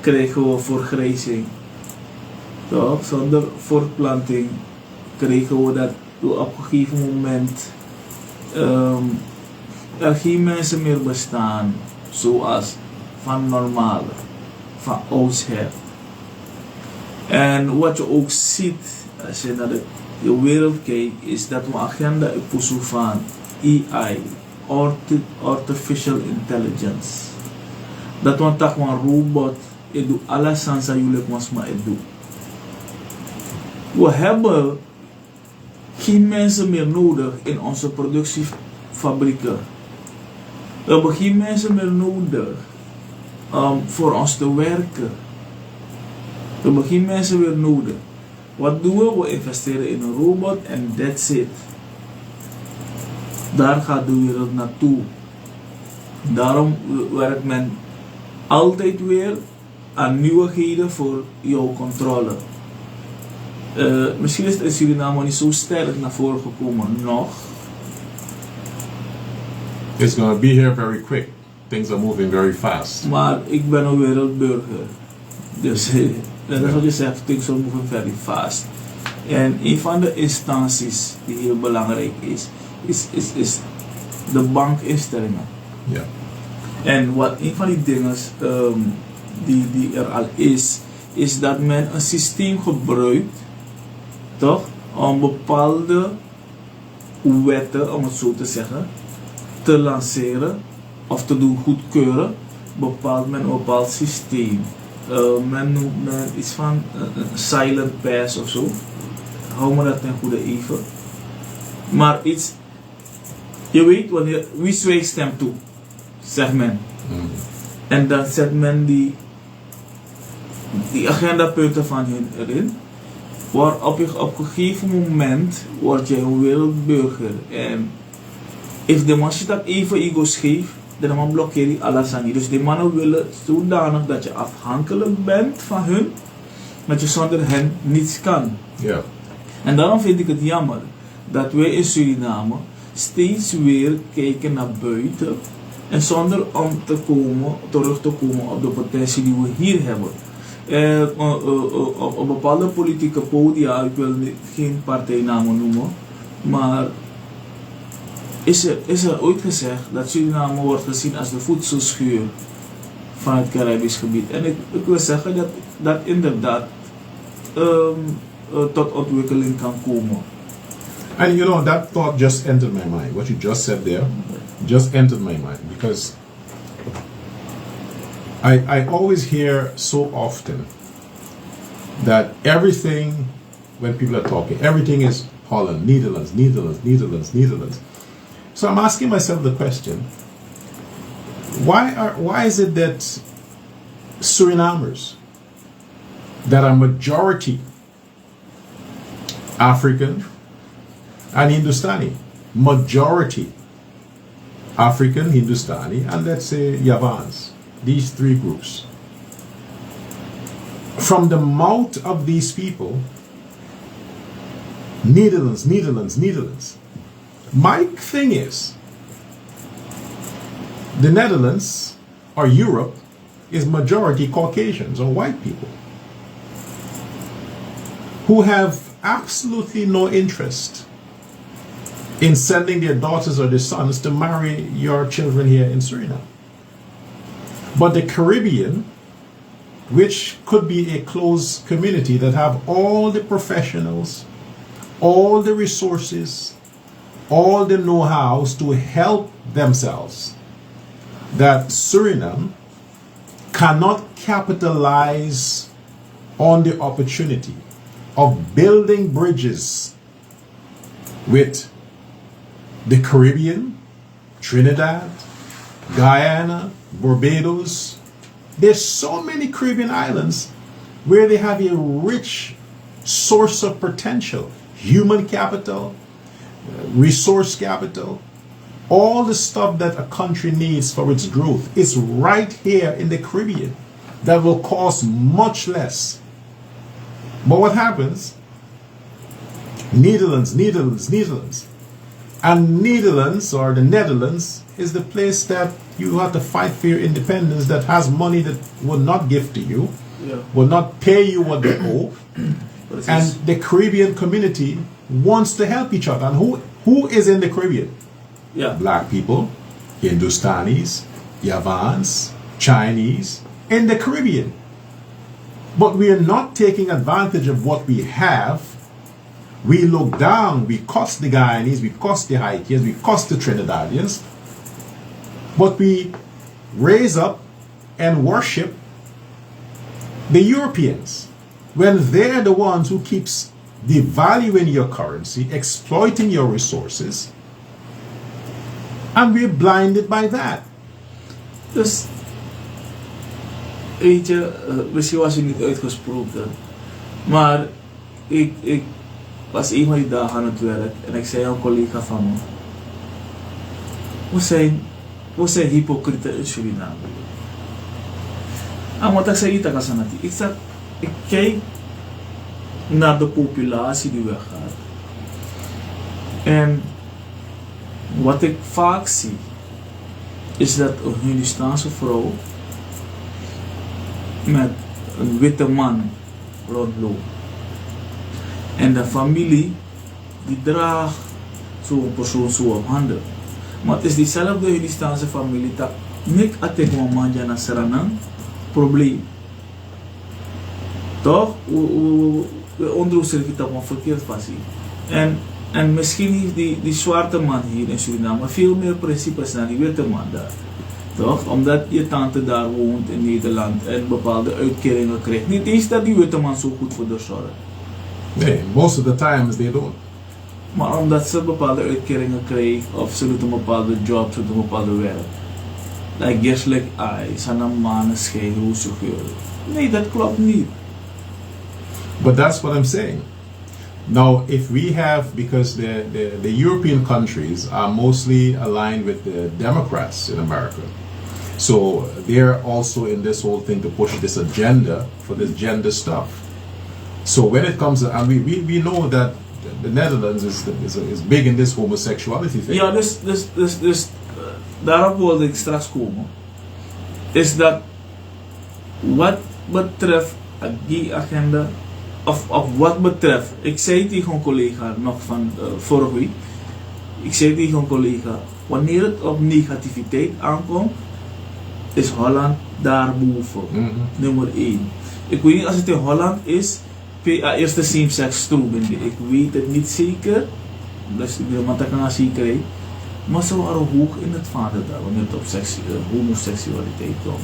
krijgen we vergrijzing. Toch, zonder voortplanting krijgen we dat we op een gegeven moment er geen mensen meer bestaan zoals van normaal, van oudsher. En wat je ook ziet als je naar de wereld kijkt, is dat we agenda pushen van AI, Artificial Intelligence. Dat we toch een robot, het doet alles aan zijn jullie maar het doet. We hebben geen mensen meer nodig in onze productiefabrieken. We hebben geen mensen meer nodig voor ons te werken. We hebben geen mensen meer nodig. Wat doen we? We investeren in een robot en that's it. Daar gaat de wereld naartoe. Daarom werkt men altijd weer aan nieuwigheden voor jouw controle. Misschien is het in Suriname niet zo sterk naar voren gekomen nog. It's going to be here very quick. Things are moving very fast. Maar ik ben een wereldburger. Dus dat is wat je zegt, things are moving very fast. En een van de instanties die heel belangrijk is de bankinstellingen. Ja. En wat een van die dingen die er al is dat men een systeem gebruikt, toch, om bepaalde wetten, om het zo te zeggen, te lanceren of te doen goedkeuren, bepaalt men een bepaald systeem. Men noemt iets van silent pass of zo. Hou me dat ten goede even. Maar iets, je weet wanneer, wie zwijgt stemt toe, zegt men. En dan zet men die agendapunten van hen erin. Waar op een gegeven moment word je een wereldburger. En if de man dat even ego scheef, dan blokkeer je alles aan je. Dus die mannen willen zodanig dat je afhankelijk bent van hun, dat je zonder hen niets kan. Ja. En daarom vind ik het jammer dat wij in Suriname steeds weer kijken naar buiten en zonder om terug te komen op de potentie die we hier hebben. Op bepaalde politieke podia, ik wil geen partijnamen noemen, maar is er ooit gezegd dat Suriname wordt gezien als de voedselschuur van het Caribisch gebied. En ik wil zeggen dat inderdaad tot ontwikkeling kan komen. And you know, that thought just entered my mind. What you just said there just entered my mind, because I always hear so often that everything, when people are talking, everything is Holland, Netherlands, Netherlands, Netherlands, Netherlands. So I'm asking myself the question, why is it that Surinamers that are majority African and Hindustani, majority African, Hindustani, and let's say Javans, these three groups, from the mouth of these people, Netherlands, Netherlands, Netherlands. My thing is, the Netherlands or Europe is majority Caucasians or white people who have absolutely no interest in sending their daughters or their sons to marry your children here in Suriname. But the Caribbean, which could be a closed community that have all the professionals, all the resources, all the know-hows to help themselves, that Suriname cannot capitalize on the opportunity of building bridges with the Caribbean, Trinidad, Guyana, Barbados. There's so many Caribbean islands where they have a rich source of potential, human capital, resource capital, all the stuff that a country needs for its growth is right here in the Caribbean that will cost much less. But what happens? Netherlands. And Netherlands, or the Netherlands, is the place that you have to fight for your independence, that has money that will not give to you, will not pay you what they owe. And the Caribbean community wants to help each other. And who is in the Caribbean? Black people, Hindustanis, Javans, Chinese, in the Caribbean. But we are not taking advantage of what we have. We look down, we cuss the Guyanese, we cuss the Haitians, we cuss the Trinidadians. But we raise up and worship the Europeans when they're the ones who keeps devaluing your currency, exploiting your resources, and we're blinded by that. Dus, weet je, misschien was je niet uitgesproken, maar ik was een van die dagen aan het werk en ik zei aan een collega van me, we zijn hypocrieten in Suriname. En wat ik zei, ik kijk naar de populatie die weggaat. En wat ik vaak zie, is dat een Hindustaanse vrouw met een witte man rondloopt. En de familie die draagt zo'n persoon zo op handen. Maar het is diezelfde Hindustaanse familie dat niet atek manja na seranang probleem. Toch? We onderzoeken dat maar verkeerd passie. En misschien heeft die zwarte man hier in Suriname veel meer principes dan die witte man daar. Toch? Omdat je tante daar woont in Nederland en bepaalde uitkeringen krijgt. Niet eens dat die witte man zo goed voor de zorgt. Nee, most of the times they don't. Maar omdat ze bepaalde uitkeringen krijgt of ze doet een bepaalde job, ze doet een bepaalde werk. Like gistelijk, zijn een man scheiden, hoe zo geur. Nee, dat klopt niet. But that's what I'm saying. Now, if we have, because the European countries are mostly aligned with the Democrats in America, so they're also in this whole thing to push this agenda for this gender stuff. So when it comes to, and we know that the Netherlands is big in this homosexuality thing. Ja, dus daarop wilde ik straks komen. Is dat wat betreft die agenda, of wat betreft, ik zei tegen een collega nog van vorige week, ik zei tegen een collega, wanneer het op negativiteit aankomt, is Holland daarboven. Nummer 1. Ik weet niet als het in Holland is, eerste same-sex stroom. Ik weet het niet zeker, dus ik wil maar dat kan zekerheid. Maar ze waren hoog in het vader daar wanneer het op homoseksualiteit komt.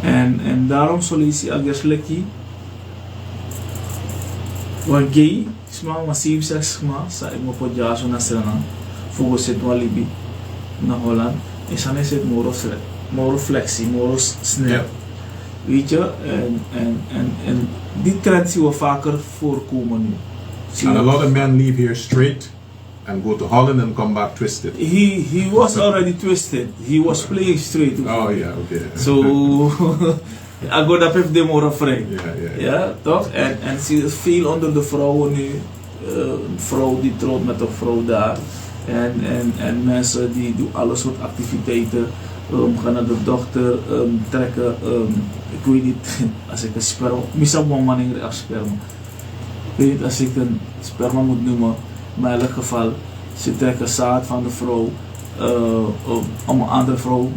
En daarom zal je zien, als je wat gay, maar same-sex, sa ik moet voor jaar zo naar Suriname, voor het wel Libi, naar Holland, en dan is het more flexie, more snel. Weet je, en die trend zien we vaker voorkomen nu. And a lot of men leave here straight and go to Holland and come back twisted. He was already twisted. He was playing straight. Oh yeah, okay. So I go dat heeft de more vrij. Ja, toch? En zie je veel onder de vrouwen nu. Een vrouw die trouwt met een vrouw daar. En mensen die doen alle soort activiteiten. Gaan naar de dokter, trekken, ik weet niet, als ik een sperma, misschien wel man in de sperma. Ik weet niet, als ik een sperma moet noemen, maar in elk geval, ze trekken zaad van de vrouw om een andere vrouw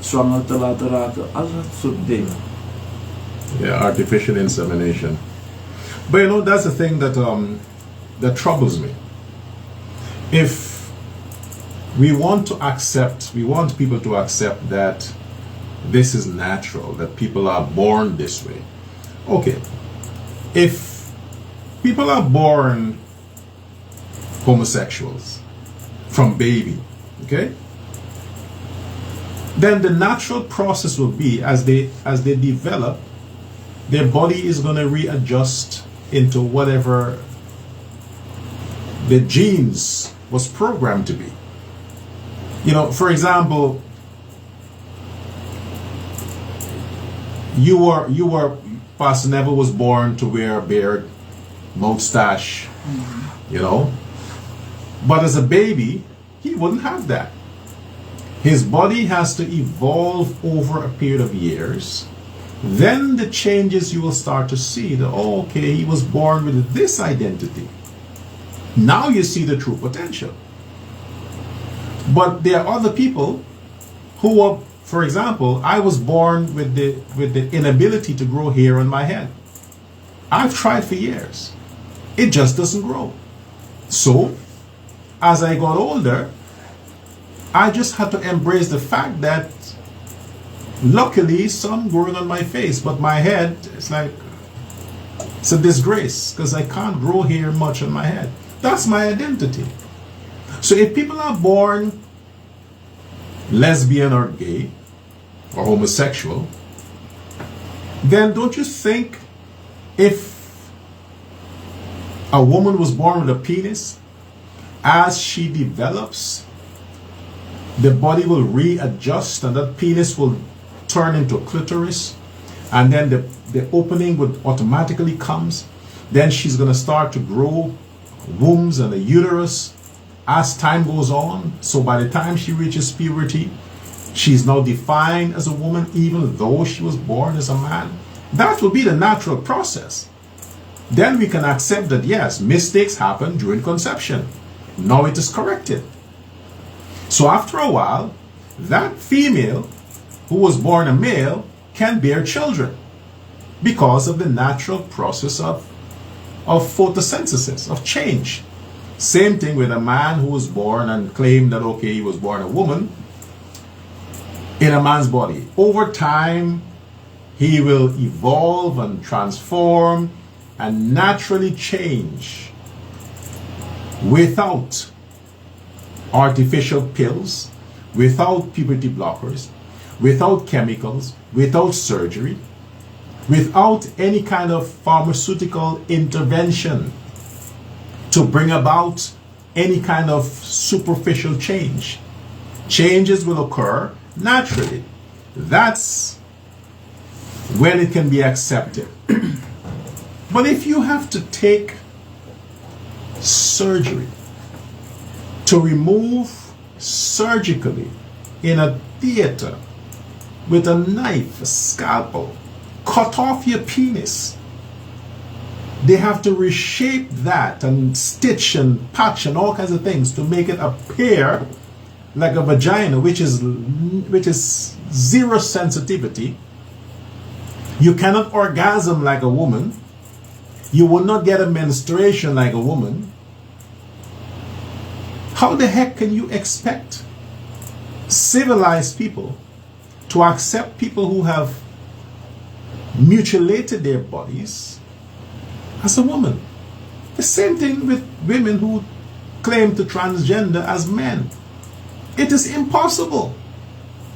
zwanger te laten raken, al dat soort dingen. Yeah, artificial insemination. But you know, that's the thing that troubles me. If we want people to accept that this is natural, that people are born this way. Okay, if people are born homosexuals from baby, okay, then the natural process will be as they develop, their body is going to readjust into whatever the genes was programmed to be. You know, for example, you were Pastor Neville was born to wear a beard, mustache, you know, but as a baby he wouldn't have that. His body has to evolve over a period of years. Then the changes you will start to see that, oh, okay, he was born with this identity. Now you see the true potential. But there are other people who are, for example, I was born with the inability to grow hair on my head. I've tried for years. It just doesn't grow. So, as I got older, I just had to embrace the fact that luckily some growing on my face, but my head, it's like, it's a disgrace because I can't grow hair much on my head. That's my identity. So if people are born lesbian or gay or homosexual, then don't you think if a woman was born with a penis, as she develops, the body will readjust and that penis will turn into a clitoris, and then the opening would automatically comes. Then she's going to start to grow wombs and a uterus as time goes on. So by the time she reaches puberty, she's now defined as a woman even though she was born as a man. That will be the natural process. Then we can accept that yes, mistakes happen during conception. Now it is corrected. So after a while, that female who was born a male can bear children because of the natural process of photosynthesis, of change. Same thing with a man who was born and claimed that, okay, he was born a woman in a man's body. Over time, he will evolve and transform and naturally change without artificial pills, without puberty blockers, without chemicals, without surgery, without any kind of pharmaceutical intervention to bring about any kind of superficial change. Changes will occur naturally. That's when it can be accepted. But if you have to take surgery to remove surgically in a theater with a knife, a scalpel, cut off your penis, they have to reshape that and stitch and patch and all kinds of things to make it appear like a vagina, which is zero sensitivity. You cannot orgasm like a woman. You will not get a menstruation like a woman. How the heck can you expect civilized people to accept people who have mutilated their bodies as a woman? The same thing with women who claim to transgender as men. It is impossible.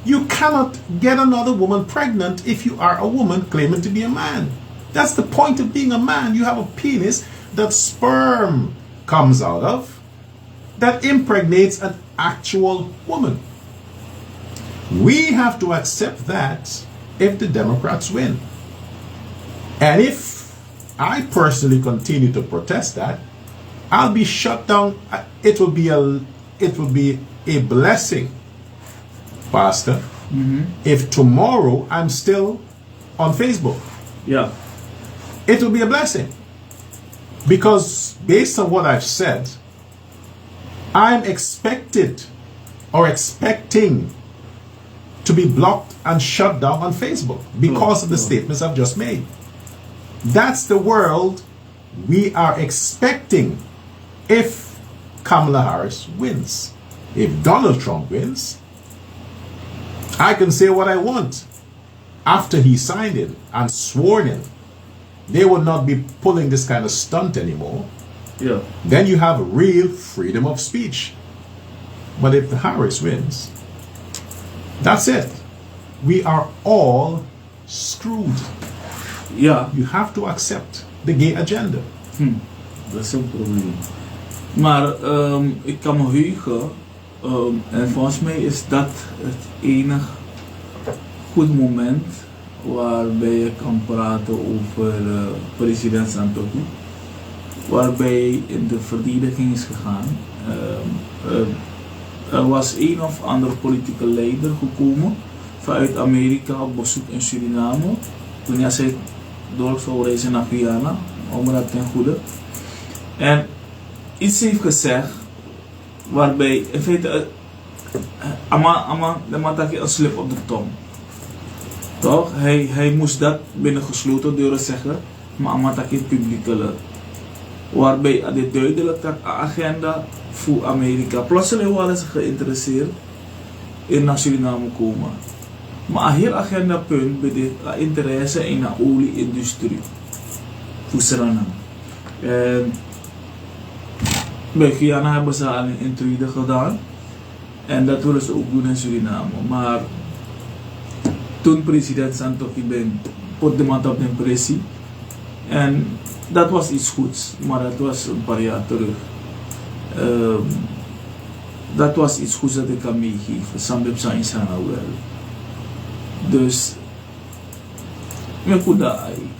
You cannot get another woman pregnant if you are a woman claiming to be a man. That's the point of being a man. You have a penis that sperm comes out of that impregnates an actual woman. We have to accept that if the Democrats win. And if I personally continue to protest that, I'll be shut down. It will be a blessing, Pastor, if tomorrow I'm still on Facebook. Yeah. It will be a blessing. Because based on what I've said, I'm expecting to be blocked and shut down on Facebook because of the statements I've just made. That's the world we are expecting if Kamala Harris wins. If Donald Trump wins, I can say what I want. After he signed it and sworn in, they will not be pulling this kind of stunt anymore. Yeah. Then you have real freedom of speech. But if the Harris wins, That's it. We are all screwed. Ja, You have to accept the gay agenda. dat is een probleem. Maar ik kan me heugen, en volgens mij is dat het enige goed moment waarbij je kan praten over president Santoki. Waarbij hij in de verdediging is gegaan. Er was een of ander politieke leider gekomen vanuit Amerika op bezoek in Suriname. Wanneer zij door zou reizen naar Guyana, om dat ten goede. En iets heeft gezegd waarbij in feite de mataki een slip op de tong. Toch? Hij moest dat binnen gesloten deuren zeggen, maar amataki publiekelijk. Waarbij de duidelijke agenda voor Amerika. Plotseling waren ze geïnteresseerd in naar Suriname komen. Maar een heel agendapunt bij de interesse in de olie-industrie. Voor Suriname. En bij Guyana hebben ze al een intruide gedaan. En dat willen ze ook doen in Suriname. Maar toen president Santoki ben, put de man op de pressie. En dat was iets goeds, maar dat was een paar jaar terug. Dat was iets goeds dat ik kan meegeven. Sambib zijn sana wel. Dus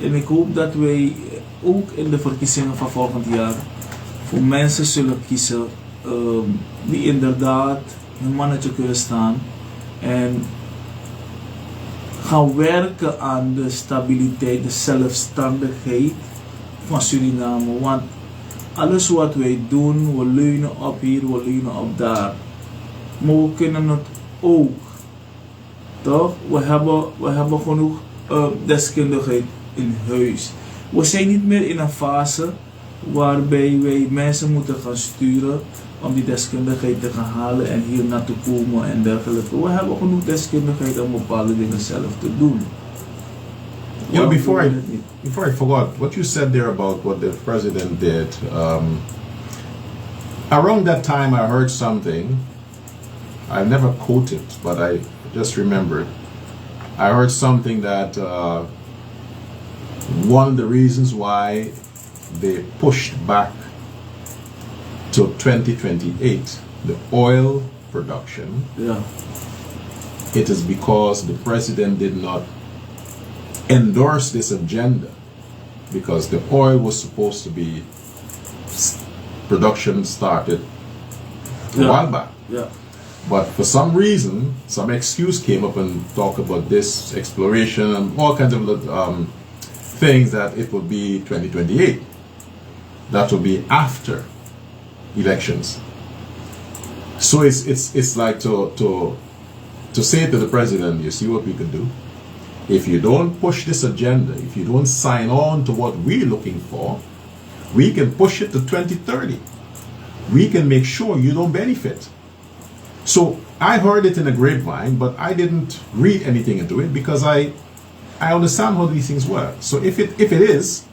en ik hoop dat wij ook in de verkiezingen van volgend jaar voor mensen zullen kiezen die inderdaad hun mannetje kunnen staan en gaan werken aan de stabiliteit, de zelfstandigheid van Suriname. Want alles wat wij doen, we leunen op hier, we leunen op daar. Maar we kunnen het ook. Toch? We hebben genoeg deskundigheid in huis. We zijn niet meer in een fase waarbij wij mensen moeten gaan sturen om die deskundigheid te gaan halen en hier naartoe komen en dergelijke. We hebben genoeg deskundigheid om bepaalde dingen zelf te doen. You know, before I forgot, what you said there about what the president did, around that time I heard something, I never quoted, but I just remembered. I heard something that one of the reasons why they pushed back to 2028 the oil production, Yeah. it is because the president did not endorse this agenda, because the oil was supposed to be production started a while back. Yeah. But for some reason, some excuse came up and talked about this exploration and all kinds of things that it would be 2028. That will be after elections. So it's like to say to the president, you see what we could do? If you don't push this agenda, if you don't sign on to what we're looking for, we can push it to 2030. We can make sure you don't benefit. So I heard it in a grapevine, but I didn't read anything into it because I understand how these things work. So if it is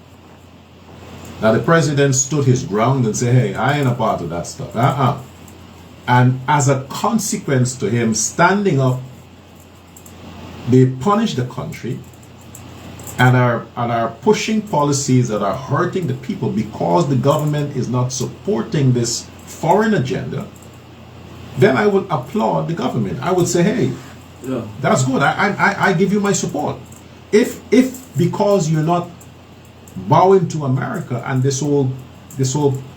that the president stood his ground and said, hey, I ain't a part of that stuff. And as a consequence to him standing up, they punish the country and are pushing policies that are hurting the people because the government is not supporting this foreign agenda, then I would applaud the government. I would say, hey, Yeah. that's good. I give you my support. If because you're not bowing to America and this whole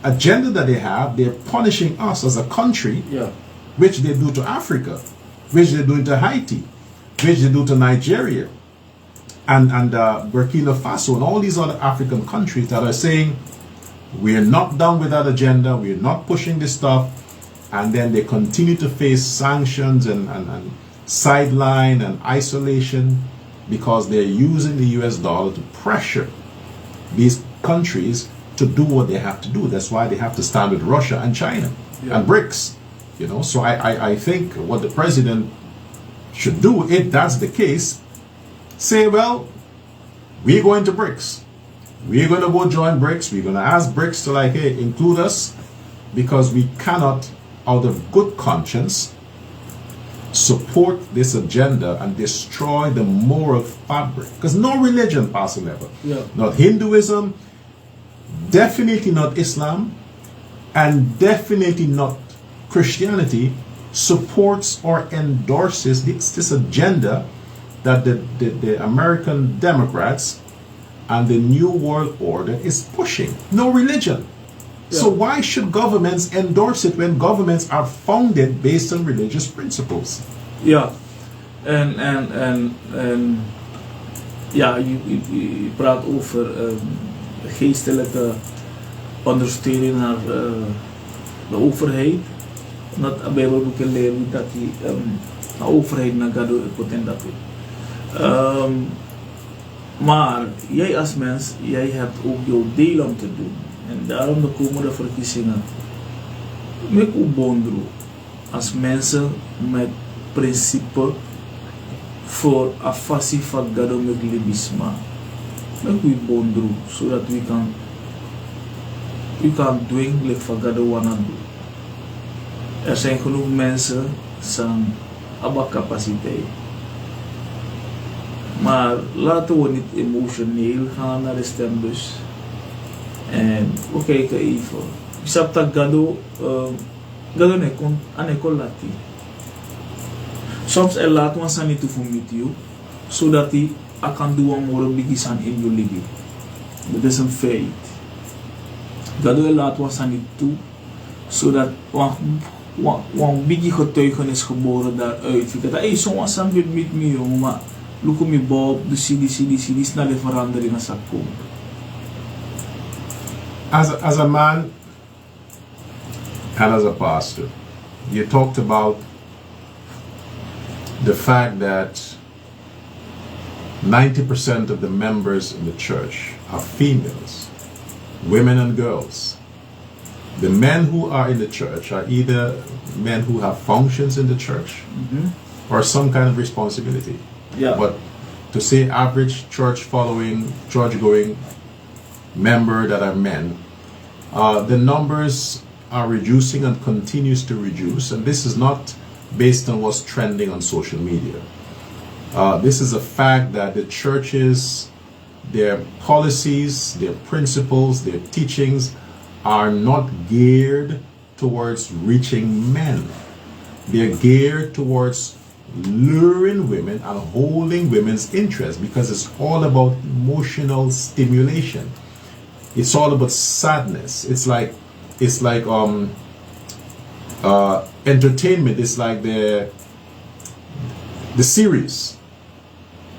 agenda that they have, they're punishing us as a country, Yeah. which they do to Africa, which they do to Haiti, which they do to Nigeria, and Burkina Faso, and all these other African countries that are saying, we're not done with that agenda, we're not pushing this stuff, and then they continue to face sanctions and sideline and isolation because they're using the US dollar to pressure these countries to do what they have to do. That's why they have to stand with Russia and China and BRICS. You know, so I think what the president should do, if that's the case, say, well, we're going to BRICS. We're going to go join BRICS. We're going to ask BRICS to like, hey, include us, because we cannot, out of good conscience, support this agenda and destroy the moral fabric. Because no religion, Pastor Level, not Hinduism, definitely not Islam, and definitely not Christianity supports or endorses this agenda that the American Democrats and the New World Order is pushing. No religion. So why should governments endorse it when governments are founded based on religious principles? Ja, en ja, je praat over geestelijke ondersteuning naar de overheid. Dat de Bijbel boeken leren dat de overheid naar gaat doen dat. Maar jij als mens, jij hebt ook jouw deel om te doen. En daarom de komende verkiezingen. Met uw bondro als mensen met principe voor afasi van gado met libisma. Met uw bondro, zodat we kan doen van gado wana doen. Er zijn genoeg mensen zijn abba capaciteit. Maar laten we niet emotioneel gaan naar de stembus. En we kijken even. Ik snap dat gado ne kon lati. Soms laat we zijn niet te voor met jou, zodat hij kan doen wat we beginnen in je liggen. Dat is een feit. Gado laat we zijn niet toe, zodat een beetje getuigenis geboren daaruit. Ik dacht, hey, zo'n zijn met me, jongen, maar look at me Bob, de CD, snel de veranderingen zal komen. As a man and as a pastor, you talked about the fact that 90% of the members in the church are females, women and girls. The men who are in the church are either men who have functions in the church or some kind of responsibility. Yeah. But to say average church-following, church-going member that are men, the numbers are reducing and continues to reduce, and this is not based on what's trending on social media. This is a fact that the churches, their policies, their principles, their teachings are not geared towards reaching men. They're geared towards luring women and holding women's interest, because it's all about emotional stimulation. It's all about sadness. It's like entertainment. It's like the series.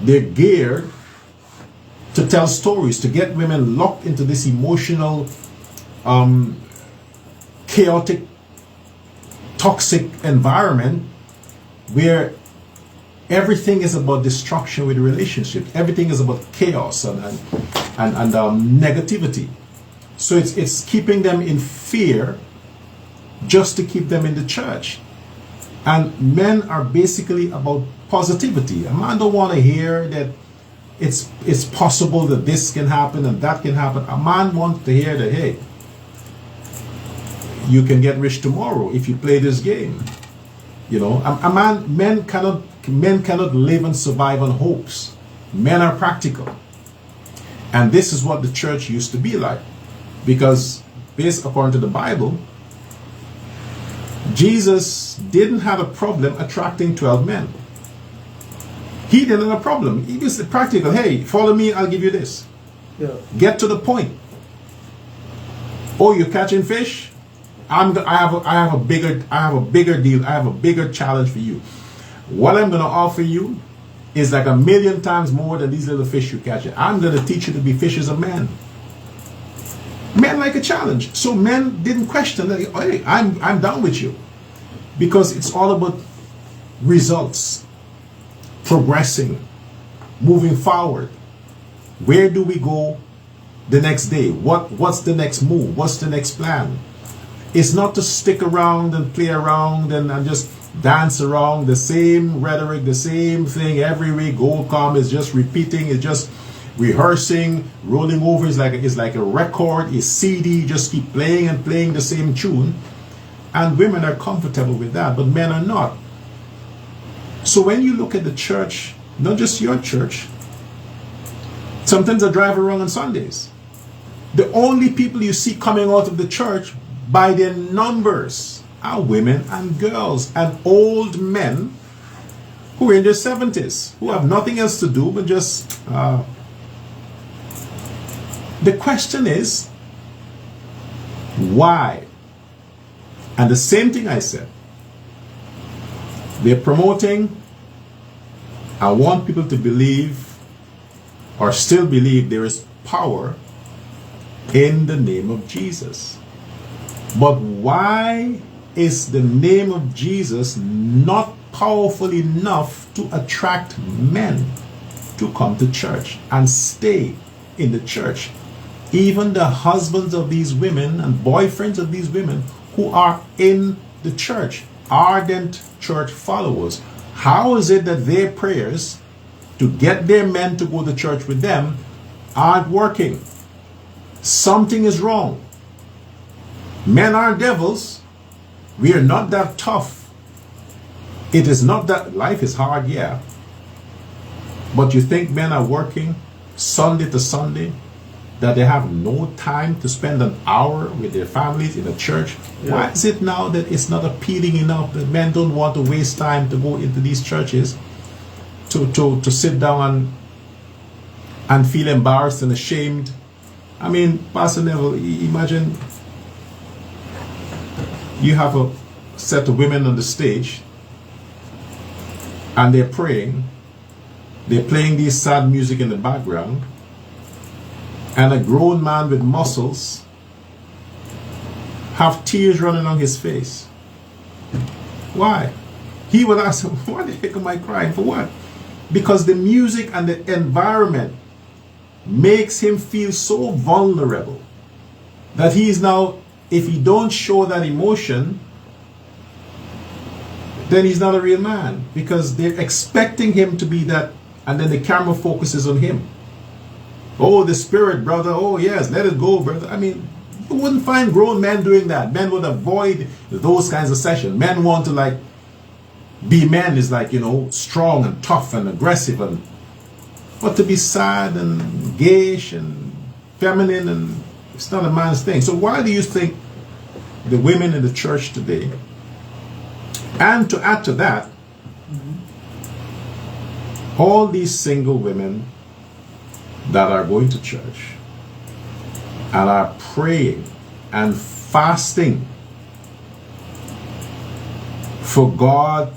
They're geared to tell stories, to get women locked into this emotional, chaotic, toxic environment where everything is about destruction with relationships. Everything is about chaos and negativity. So it's keeping them in fear just to keep them in the church. And men are basically about positivity. A man don't want to hear that it's possible that this can happen and that can happen. A man wants to hear that, hey, you can get rich tomorrow if you play this game. You know, men cannot live and survive on hopes. Men are practical. And this is what the church used to be like. Because based according to the Bible, Jesus didn't have a problem attracting 12 men. He didn't have a problem. He was practical. Hey, follow me, I'll give you this. Yeah. Get to the point. Oh, you're catching fish? I have a bigger deal. I have a bigger challenge for you. What I'm going to offer you is like 1,000,000 times more than these little fish you catch. I'm going to teach you to be fishers of men. Men like a challenge. So men didn't question that. Hey, I'm down with you, because it's all about results, progressing, moving forward. Where do we go the next day? What's the next move? What's the next plan? It's not to stick around and play around and just dance around the same rhetoric, the same thing every week. Gold Com is just repeating, it's just rehearsing, rolling over. It's like a record, a CD, just keep playing and playing the same tune. And women are comfortable with that, but men are not. So when you look at the church, not just your church, sometimes I drive around on Sundays. The only people you see coming out of the church by their numbers are women and girls and old men who are in their 70s, who have nothing else to do but just... The question is, why? And the same thing I said. They're promoting, I want people to believe, or still believe, there is power in the name of Jesus. But why is the name of Jesus not powerful enough to attract men to come to church and stay in the church? Even the husbands of these women and boyfriends of these women who are in the church, ardent church followers, how is it that their prayers to get their men to go to church with them aren't working? Something is wrong. Men are devils. We are not that tough. It is not that life is hard, yeah. But you think men are working Sunday to Sunday, that they have no time to spend an hour with their families in a church? Yeah. Why is it now that it's not appealing enough that men don't want to waste time to go into these churches to sit down and feel embarrassed and ashamed? I mean, Pastor Neville, imagine you have a set of women on the stage and they're praying, they're playing this sad music in the background, and a grown man with muscles have tears running on his face. Why? He would ask, why the heck am I crying? For what? Because the music and the environment makes him feel so vulnerable that he is now, if he don't show that emotion, then he's not a real man, because they're expecting him to be that, and then the camera focuses on him. Oh, the spirit, brother. Oh, yes, let it go, brother. I mean, you wouldn't find grown men doing that. Men would avoid those kinds of sessions. Men want to, like, be men is like, you know, strong and tough and aggressive. But to be sad and gayish and feminine, and it's not a man's thing. So why do you think the women in the church today, and to add to that, all these single women that are going to church and are praying and fasting for God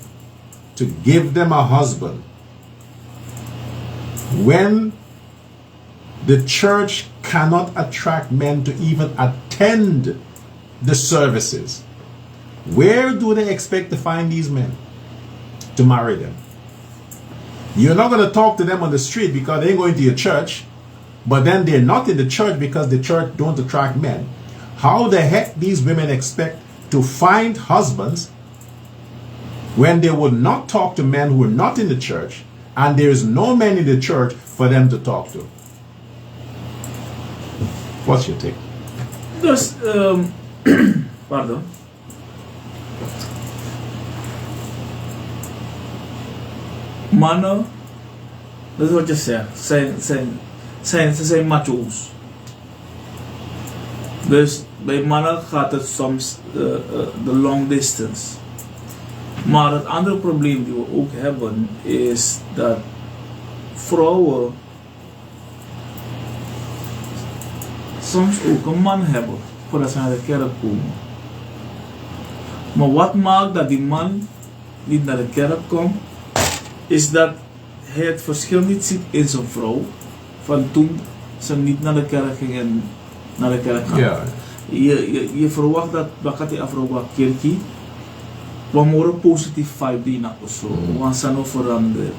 to give them a husband, when the church cannot attract men to even attend the services, where do they expect to find these men to marry them? You're not going to talk to them on the street because they ain't going to your church, but then they're not in the church because the church don't attract men. How the heck these women expect to find husbands when they would not talk to men who are not in the church, and there is no men in the church for them to talk to? What's your take? Dus, pardon. Mannen, dat is wat je zegt, ze zijn macho's. Dus bij mannen gaat het soms de long distance. Maar het andere probleem die we ook hebben is dat vrouwen soms ook een man hebben voordat ze naar de kerk komen. Maar wat maakt dat die man niet naar de kerk komt, is dat hij het verschil niet ziet in zijn vrouw van toen ze niet naar de kerk ging en naar de kerk gaan. Ja. Je verwacht dat wakati afro wa kerkie we moren positief vibe die na zo, want ze nou veranderen.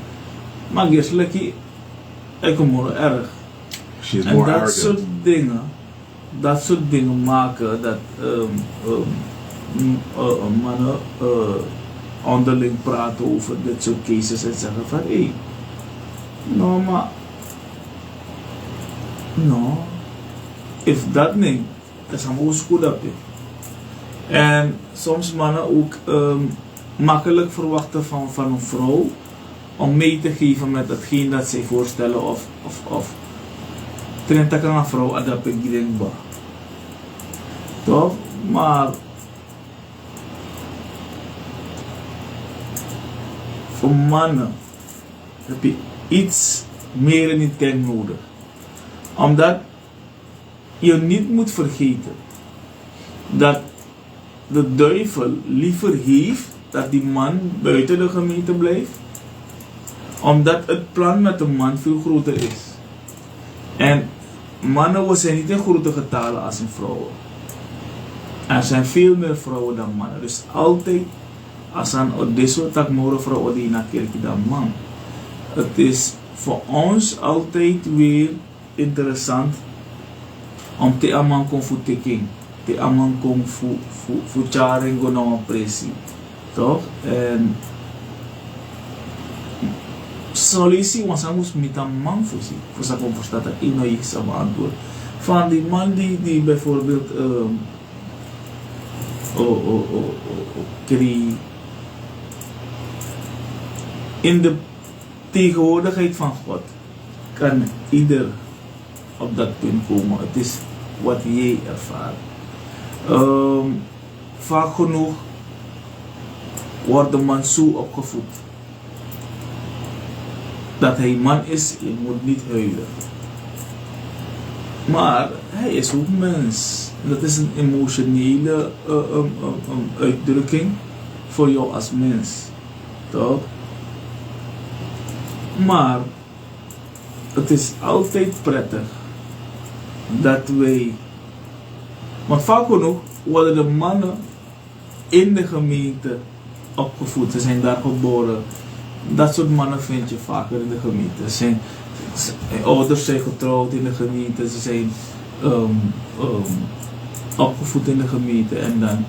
Maar eerlijk, ik kom erg. She's En more dat arrogant. soort dingen maken dat mannen onderling praten over dit soort cases en zeggen van hé, no maar, no, if dat niet, dat is allemaal goed op je. En soms mannen ook makkelijk verwachten van een vrouw om mee te geven met hetgeen dat zij voorstellen of Trenta kan een vrouw adapteren ba. Toch? Maar voor mannen heb je iets meer in die tank nodig. Omdat je niet moet vergeten dat de duivel liever heeft dat die man buiten de gemeente blijft, omdat het plan met de man veel groter is. En mannen zijn niet in grote getallen als in vrouwen. Er zijn veel meer vrouwen dan mannen. Dus altijd, als aan dit soort takmoren vrouwen die naar kerk dan man. Het is voor ons altijd weer interessant om te amang kung futiking, te amang kung fucharing go na pressie. Toch? En solisi was amus met een man voorzien. Voor ze kon verstaan dat ik nog iets zou beantwoorden. Van die man die bijvoorbeeld in de tegenwoordigheid van God kan ieder op dat punt komen. Het is wat jij ervaart. Vaak genoeg wordt de man zo opgevoed dat hij man is, je moet niet huilen. Maar hij is ook mens. Dat is een emotionele uitdrukking voor jou als mens. Toch? Maar het is altijd prettig dat wij, want vaak genoeg worden de mannen in de gemeente opgevoed. Ze zijn daar geboren. Dat soort mannen vind je vaker in de gemeente. Zijn ouders zijn getrouwd in de gemeente. Ze zijn opgevoed in de gemeente. En dan,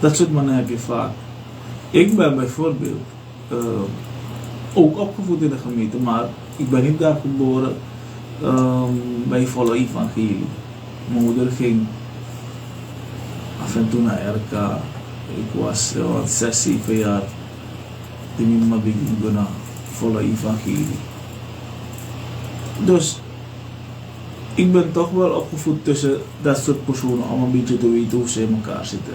dat soort mannen heb je vaak. Ik ben bijvoorbeeld ook opgevoed in de gemeente. Maar ik ben niet daar geboren bij volle evangelie. Mijn moeder ging af en toe naar RK. Ik was 6, 7 jaar. Toen ik begin naar volle evangelie. Dus ik ben toch wel opgevoed tussen dat soort personen om een beetje te weten hoe ze in elkaar zitten.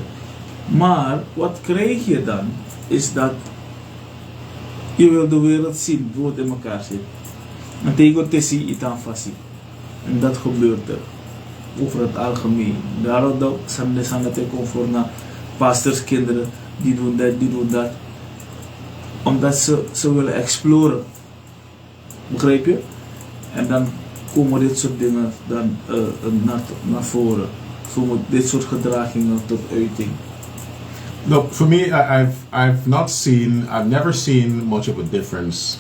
Maar wat krijg je dan? Is dat je wil de wereld zien hoe het in elkaar zit. En tegen te zien iets aan vast. En dat gebeurt er. Over het algemeen. Daarom zijn de conforma pastorskinderen die doen dat. Omdat ze willen exploren. Begrijp je? En dan komen dit soort dingen dan naar voren. Komen dit soort gedragingen tot uiting. Look, for me, I've never seen much of a difference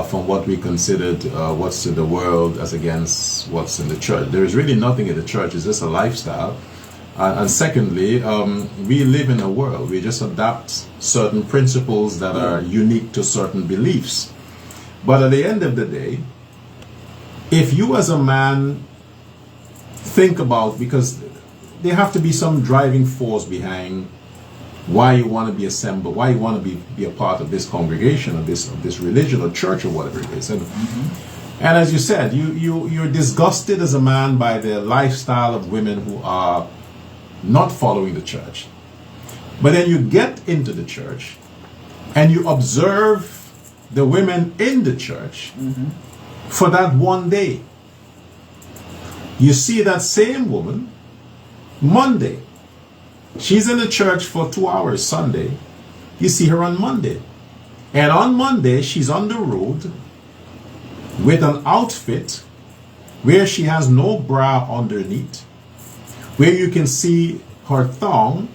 from what we considered what's in the world as against what's in the church. There is really nothing in the church. It's just a lifestyle. And secondly, we live in a world. We just adapt certain principles that are unique to certain beliefs. But at the end of the day, if you as a man think about, because there have to be some driving force behind why you want to be assembled, why you want to be a part of this congregation, of this religion or church or whatever it is. And as you said, you're disgusted as a man by the lifestyle of women who are not following the church. But then you get into the church and you observe the women in the church for that one day. You see that same woman Monday. She's in the church for 2 hours Sunday. You see her on Monday. And on Monday, she's on the road with an outfit where she has no bra underneath, where you can see her thong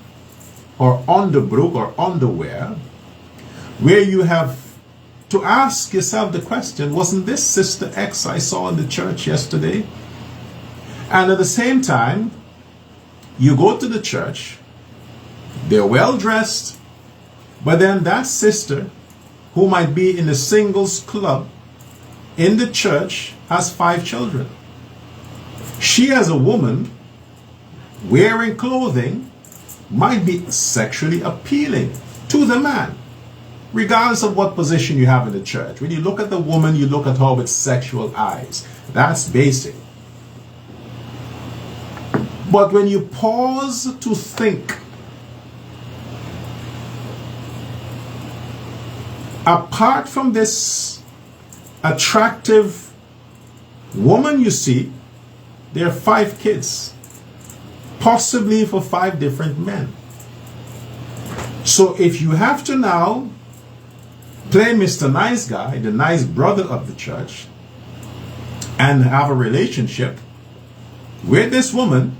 or underbrook or underwear, where you have to ask yourself the question, wasn't this Sister X I saw in the church yesterday? And at the same time, you go to the church, they're well dressed, but then that sister who might be in a singles club in the church has 5 children. She as a woman wearing clothing might be sexually appealing to the man. regardless of what position you have in the church. When you look at the woman, you look at her with sexual eyes. That's basic. But when you pause to think, apart from this attractive woman you see, there are 5 kids, possibly for 5 different men. So if you have to now play Mr. Nice Guy, the nice brother of the church, and have a relationship with this woman,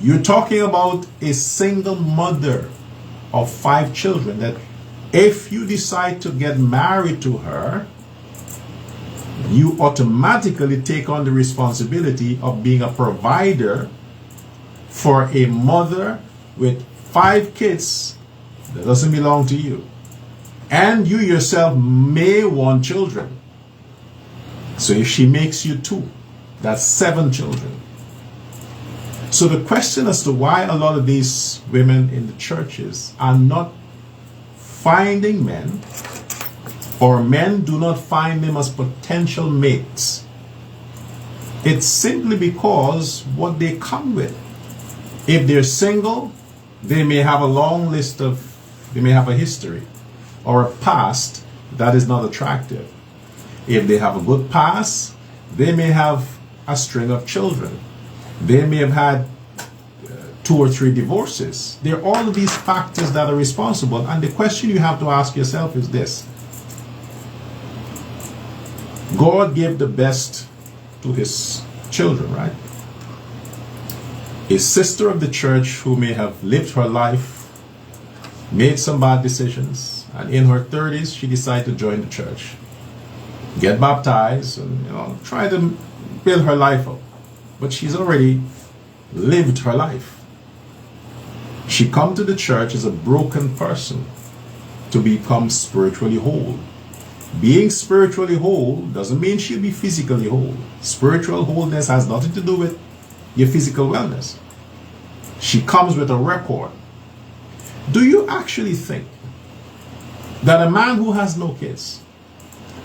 you're talking about a single mother of 5 children that if you decide to get married to her, you automatically take on the responsibility of being a provider for a mother with 5 kids that doesn't belong to you. And you yourself may want children. So if she makes you 2, that's 7 children. So the question as to why a lot of these women in the churches are not finding men, or men do not find them as potential mates, it's simply because what they come with. If they're single, they may have a long list of, they may have a history or a past that is not attractive. If they have a good past, they may have a string of children. They may have had 2 or 3 divorces. There are all of these factors that are responsible. And the question you have to ask yourself is this. God gave the best to his children, right? A sister of the church who may have lived her life, made some bad decisions, and in her 30s she decided to join the church, get baptized, and try to build her life up. But she's already lived her life. She come to the church as a broken person to become spiritually whole. Being spiritually whole doesn't mean she'll be physically whole. Spiritual wholeness has nothing to do with your physical wellness. She comes with a record. Do you actually think that a man who has no kids,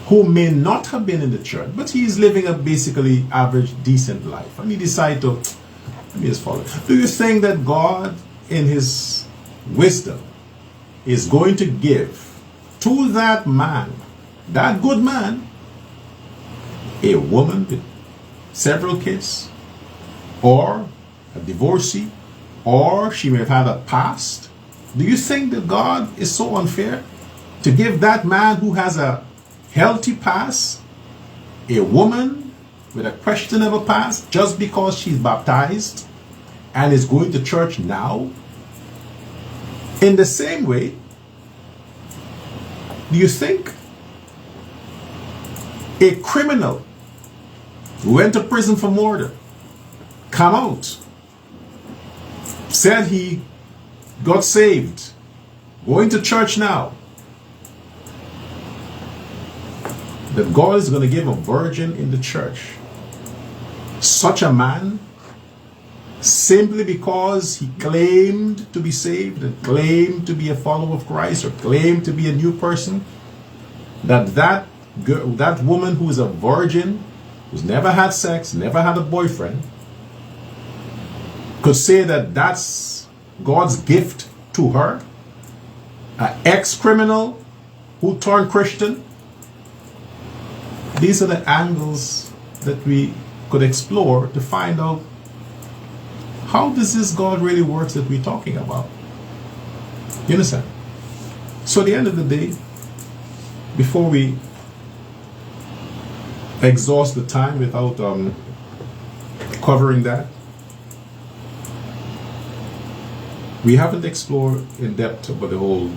who may not have been in the church, but he is living a basically average, decent life, and he decides to, let me just follow. Do you think that God, in his wisdom, is going to give to that man, that good man, a woman with several kids, or a divorcee, or she may have had a past? Do you think that God is so unfair to give that man who has a healthy past, a woman with a questionable past, just because she's baptized and is going to church now? In the same way, do you think a criminal who went to prison for murder, come out, said he got saved, going to church now, that God is going to give a virgin in the church, such a man, simply because he claimed to be saved and claimed to be a follower of Christ or claimed to be a new person, that woman who is a virgin, who's never had sex, never had a boyfriend, could say that that's God's gift to her? An ex-criminal who turned Christian? These are the angles that we could explore to find out, how does this God really works that we're talking about? You understand? So at the end of the day, before we exhaust the time without covering that, we haven't explored in depth about the whole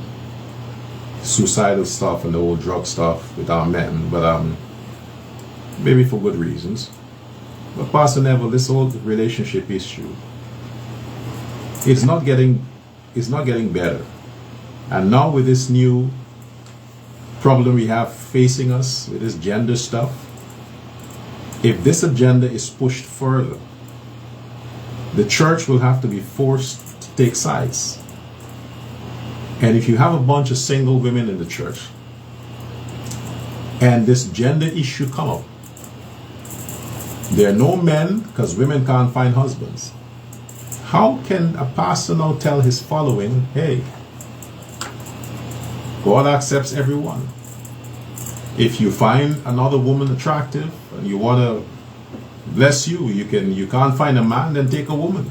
suicidal stuff and the whole drug stuff with our men, but maybe for good reasons. But Pastor Neville, this whole relationship issue, it's not getting better. And now with this new problem we have facing us with this gender stuff, if this agenda is pushed further, the church will have to be forced to take sides. And if you have a bunch of single women in the church, and this gender issue come up, there are no men because women can't find husbands. How can a pastor now tell his following, hey, God accepts everyone. If you find another woman attractive and you want to bless you, you can't find a man, then take a woman.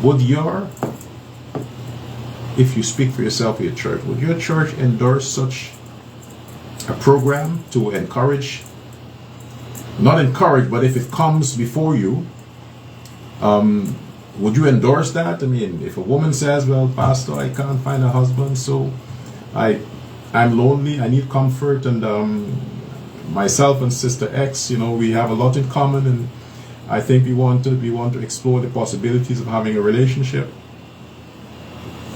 Would if you speak for yourself in your church, would your church endorse such a program to encourage, not encourage, but if it comes before you, would you endorse that? I mean, if a woman says, well, Pastor, I can't find a husband, so I'm lonely, I need comfort, and myself and Sister X, we have a lot in common, and I think we want to explore the possibilities of having a relationship.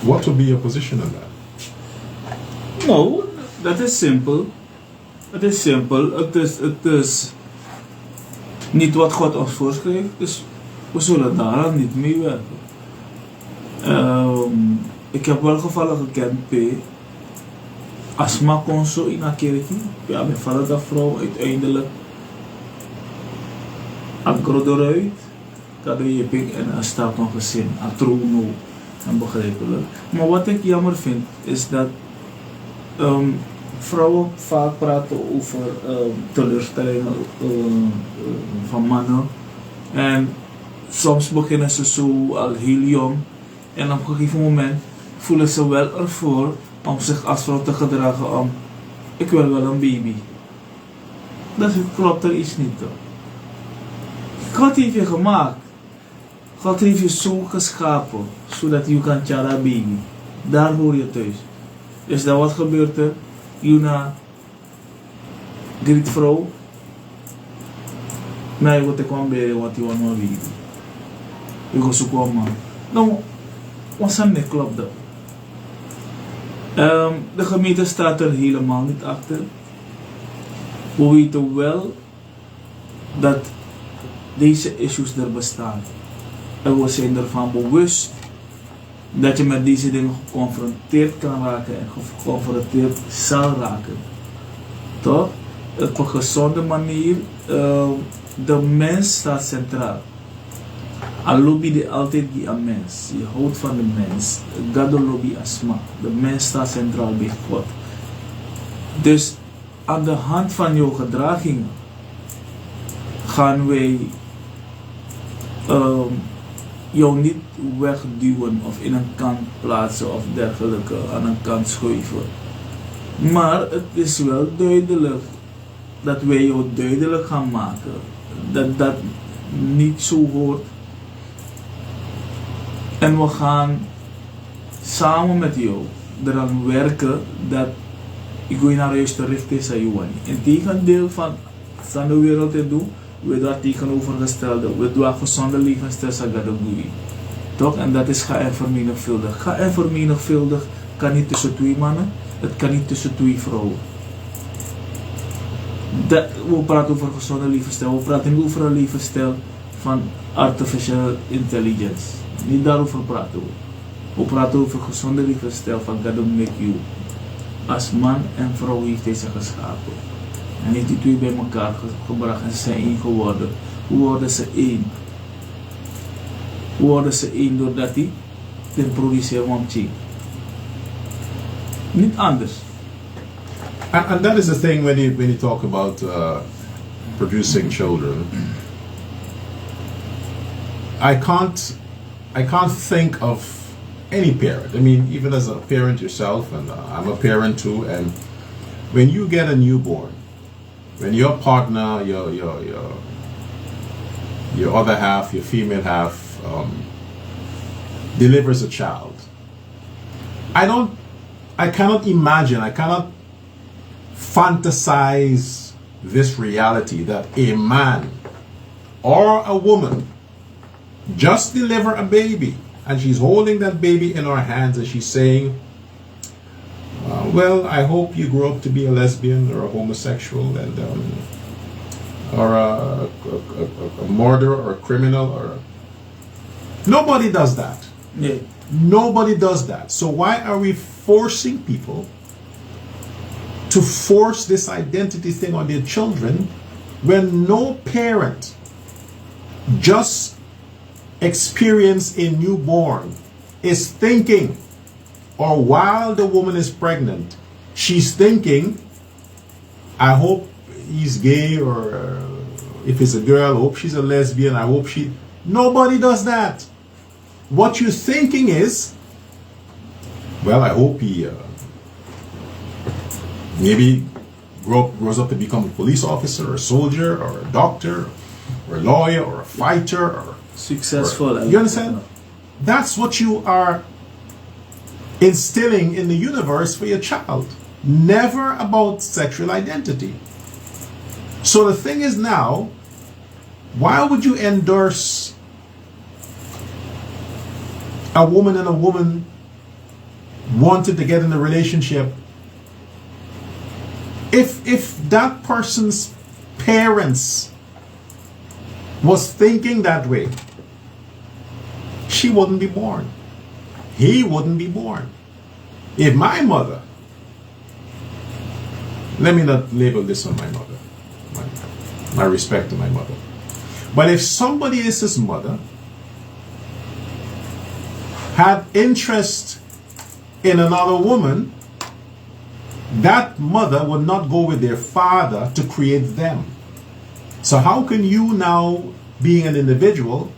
What would be your position on that? No, dat is simpel. Het is simpel. Het is niet wat God ons voorschrijft. Dus we zullen daaraan niet mee werken. Ik heb wel gevallen gekend, P. Asma kon zo in een kerkje. Ja, mijn vader dat vrouw uiteindelijk akro eruit. Dat je pik en een staat van gezin. Een trono. En begrijpelijk. Maar wat ik jammer vind is dat vrouwen vaak praten over teleurstellingen van mannen. En soms beginnen ze zo al heel jong. En op een gegeven moment voelen ze wel ervoor om zich als vrouw te gedragen om ik wil wel een baby. Dat klopt er iets niet toch. God heeft je gemaakt. God heeft je zo geschapen, zodat je kan tjara baby. Daar hoor je thuis. Dus dat wat gebeurt er? Juna, griet vrouw. Nee, wat ik kwam bij wat je wil maar baby. Je gaat zoeken een man. Nou, wat zijn niet klopt dat? De gemeente staat er helemaal niet achter. We weten wel dat deze issues er bestaan. En we zijn ervan bewust dat je met deze dingen geconfronteerd kan raken en geconfronteerd zal raken. Toch? Op een gezonde manier, de mens staat centraal. Al lobby je altijd die aan mens. Je houdt van de mens. God lobby asma. De mens staat centraal bij God. Dus aan de hand van jouw gedragingen gaan wij jou niet wegduwen of in een kant plaatsen of dergelijke, aan een kant schuiven. Maar het is wel duidelijk dat wij jou duidelijk gaan maken dat dat niet zo hoort. En we gaan samen met jou eraan werken dat ik naar de juiste richting zou gaan. In tegendeel van de wereld te doen, we doen tegenovergestelde, we doen gezonde levensstijl zou gaan doen. Toch? En dat is ga en vermenigvuldig. Ga en vermenigvuldig kan niet tussen twee mannen, het kan niet tussen twee vrouwen. We praten over gezonde levensstijl, we praten niet over een levensstijl van artificial intelligence. Niet daarover praten we. We praten over gezonde levensstijl van God make you. Als man en vrouw heeft hij ze geschapen. En heeft die twee bij elkaar gebracht en ze zijn één geworden. Hoe worden ze één? Hoe worden ze één doordat hij ten produceert want niet anders. And that is the thing when you talk about producing children. I can't think of any parent. I mean, even as a parent yourself, and I'm a parent too. And when you get a newborn, when your partner, your other half, your female half, delivers a child, I cannot imagine. I cannot fantasize this reality that a man or a woman just deliver a baby and she's holding that baby in her hands and she's saying, well, I hope you grow up to be a lesbian or a homosexual and or a murderer or a criminal. Or nobody does that. Yeah. Nobody does that. So why are we forcing people to force this identity thing on their children when no parent just experience a newborn is thinking, or while the woman is pregnant, she's thinking, I hope he's gay, or if it's a girl, I hope she's a lesbian, I hope she... Nobody does that. What you're thinking is, well, I hope he maybe grows up to become a police officer, or a soldier, or a doctor, or a lawyer, or a fighter, or successful. you understand? That's what you are instilling in the universe for your child. Never about sexual identity. So the thing is now, why would you endorse a woman and a woman wanted to get in a relationship if that person's parents was thinking that way? She wouldn't be born. He wouldn't be born. If my mother, let me not label this on my mother, my respect to my mother, but if somebody else's mother had interest in another woman, that mother would not go with their father to create them. So how can you now, being an individual,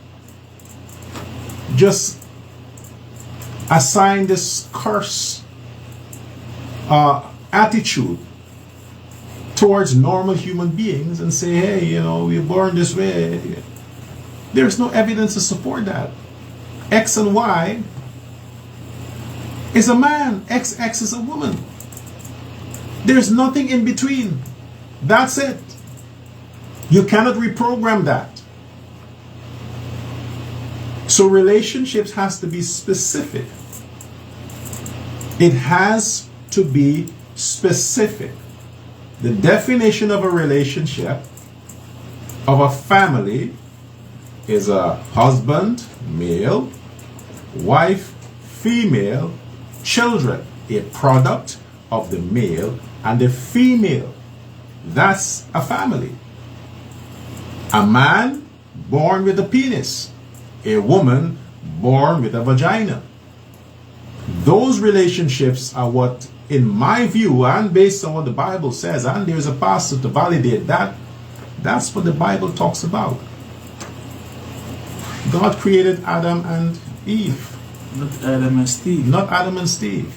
just assign this curse attitude towards normal human beings and say, hey, you know, we're born this way? There's no evidence to support that. X and Y is a man, XX is a woman. There's nothing in between. That's it. You cannot reprogram that. So relationships has to be specific. It has to be specific. The definition of a relationship, of a family, is a husband, male, wife, female, children, a product of the male and the female. That's a family. A man born with a penis, a woman born with a vagina. Those relationships are what, in my view, and based on what the Bible says, and there's a pastor to validate that, that's what the Bible talks about. God created Adam and Eve. Not Adam and Steve. Not Adam and Steve.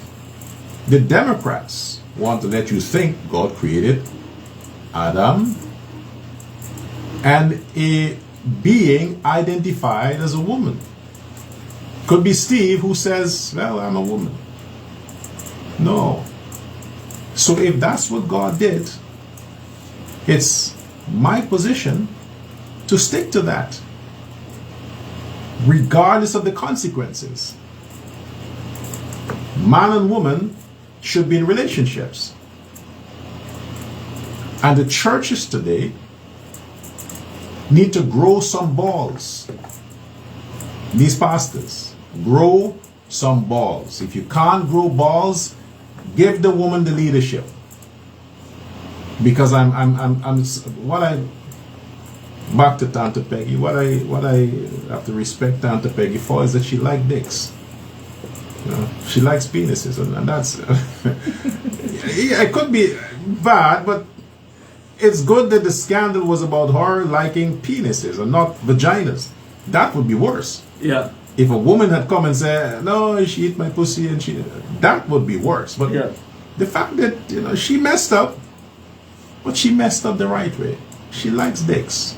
The Democrats want to let you think God created Adam and a being identified as a woman. Could be Steve who says, well, I'm a woman. No. So if that's what God did, it's my position to stick to that, regardless of the consequences. Man and woman should be in relationships. And the churches today need to grow some balls. These pastors, grow some balls. If you can't grow balls, give the woman the leadership. Because back to Tante Peggy, what I have to respect Tante Peggy for is that she likes dicks. You know, she likes penises, and that's it could be bad, but it's good that the scandal was about her liking penises and not vaginas. That would be worse. Yeah. If a woman had come and said, no, she ate my pussy, and that would be worse. But yeah, the fact that, you know, she messed up, but she messed up the right way. She likes dicks.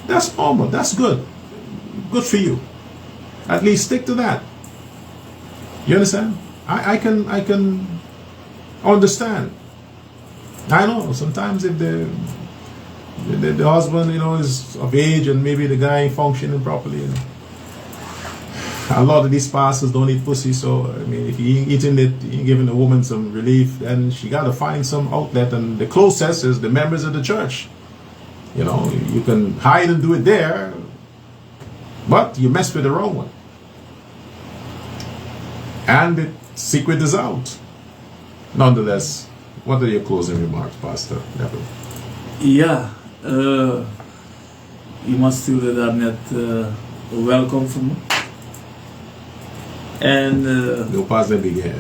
That's normal. That's good. Good for you. At least stick to that. You understand? I can understand. I know sometimes if the husband, you know, is of age and maybe the guy ain't functioning properly, you know. A lot of these pastors don't eat pussy, so I mean, if you ain't eating it, you ain't giving the woman some relief, then she got to find some outlet, and the closest is the members of the church. You know, you can hide and do it there, but you mess with the wrong one. And the secret is out. Nonetheless, what are your closing remarks, Pastor Neville? Ja, iemand stuurde daar net welkom voor me. En No pas de begin.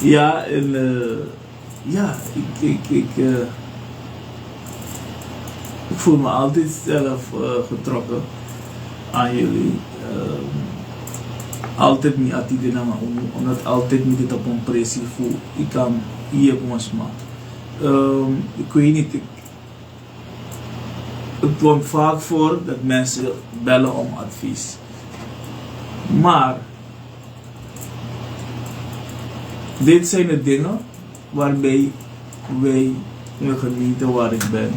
ja, en ja, ik voel me altijd zelf getrokken aan jullie. Altijd niet altijd naar me, omdat altijd niet het op een pressie voel. Ik kan hier op mijn smaak. Ik weet niet, het komt vaak voor dat mensen bellen om advies. Maar dit zijn de dingen waarbij wij in de gemeente waar ik ben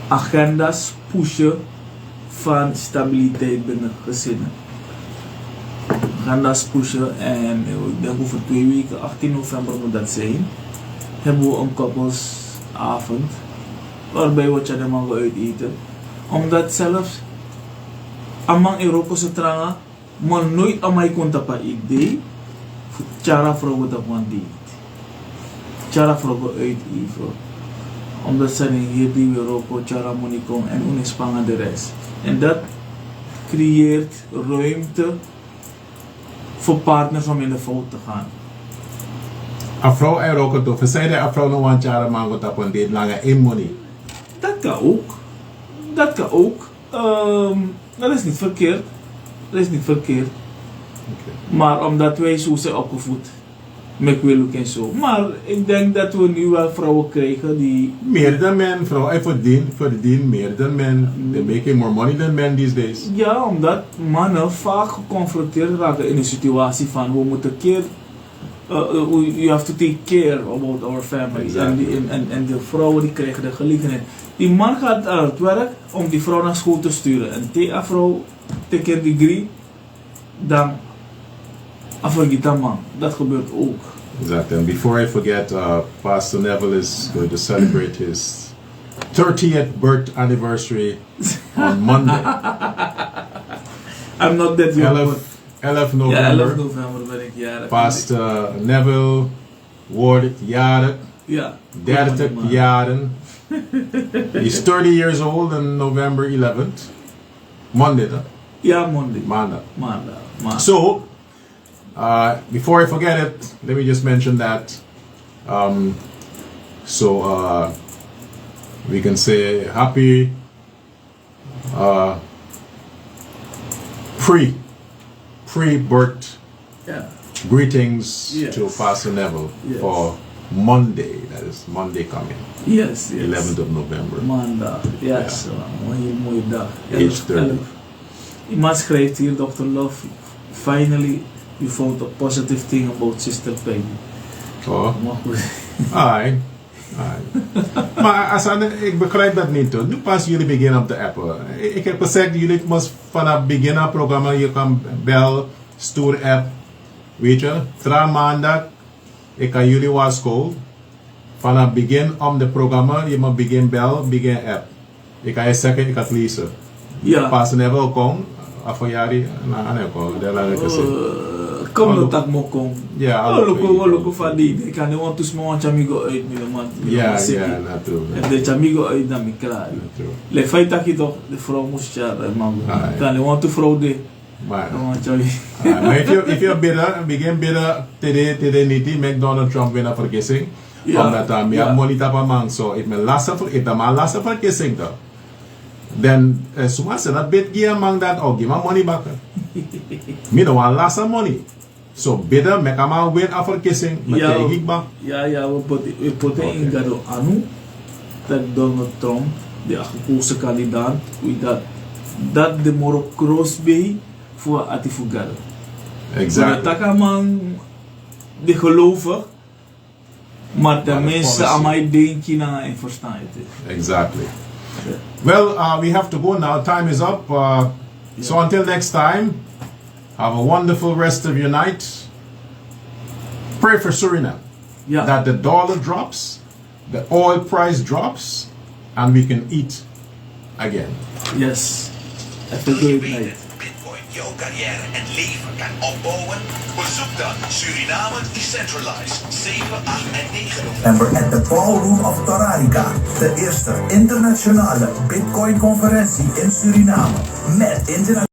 agenda's pushen van stabiliteit binnen gezinnen. Agenda's pushen en ik denk over 2 weken, 18 november moet dat zijn, hebben we een koppelsavond waarbij we tjademang gaan uiteten. Omdat zelfs amang Europa se tranga, maar nooit aan mij kon dat idee voor tjara vrouwen dat man deed. Tjara vrouwen uiteten. Omdat ze in hierdie Europa tjara monikong en unispangen de rest. En dat creëert ruimte voor partners om in de fout te gaan. Een vrouw en roken toch? Zei dat een vrouw nog een jaar man gaat op een date langer in money? Dat kan ook. Dat kan ook. Dat is niet verkeerd. Dat is niet verkeerd. Okay. Maar omdat wij zo zijn opgevoed, met Willuk en zo. Maar ik denk dat we nu wel vrouwen krijgen die... Meer dan men, vrouwen verdienen meer dan men. They're making more money than men these days. Ja, omdat mannen vaak geconfronteerd raken in een situatie van we moeten keer... you have to take care about our family. Exactly. En de vrouwen die krijgen de gelegenheid. Die man gaat aan het werk om die vrouw naar school te sturen. En die vrouw tekent degree, dan afvergiet dat man. Dat gebeurt ook. Exactly. And before I forget, Pastor Neville is going to celebrate his 30th birth anniversary on Monday. I'm not that young. 11 November. Ja, 11 november ben ik jarig. Pastor Neville wordt jarig. Ja. 30 jaren. He's 30 years old on November 11th. Monday, huh? Ja, Monday. Maandag. So, before I forget it, let me just mention that. We can say happy pre-birth greetings to Pastor Neville for Monday. That is Monday coming. Yes. 11th of November. Maandag. Yes. Mooie dag. Age 30. Iemand schrijft hier, Dr. Love, finally you found a positive thing about Sister Peggy. Oh. Ai. Maar ik begrijp dat niet hoor. Nu pas jullie beginnen op de appen. Ik heb gezegd, jullie moesten vanaf het begin van het programma, je kan bel, stuur app. Weet je, 3 maandag, ik kan jullie was school. Vanaf het begin om het programma, je moet begin bel, begin app. Ik kan je zeggen, ik ga het lezen. Ja. Pas never kom, afjari, nee kom, dat laat ik zeggen. Kom no tak mo kong. Ja, loko van die. Ik kan niet want to small chamigo uit met man. Ja, natuurlijk. En de chamigo uit dan ik klaar. Le feit dat je toch de vrouw moest ja, man. Kan niet want to vrouw de. Maar if you begin bidden today niet met Donald Trump winnen verkiezing. Omdat hij meer money tapa man zo. Ik ben laatste verkiezing toch. Dan soms ze dat bid give man dat ook give money back. Me no want last money. So bidden make a man win a verkiezing met take ik back. Ja, we poten in gado anu dat Donald Trump de gekozen kandidaat dat de moro crossbay voor atifugal. Exactly. Dat kan man de geloven, maar de mensen aan mij denken en verstaan het. Exactly. Well, we have to go now. Time is up. So until next time, have a wonderful rest of your night. Pray for Suriname. That the dollar drops, the oil price drops, and we can eat again. Yes. Have a great night. jouw carrière en leven kan opbouwen? Bezoek dan Suriname Decentralized 7, 8 en 9 november at the Ballroom of Torarica, de eerste internationale Bitcoin-conferentie in Suriname met internationale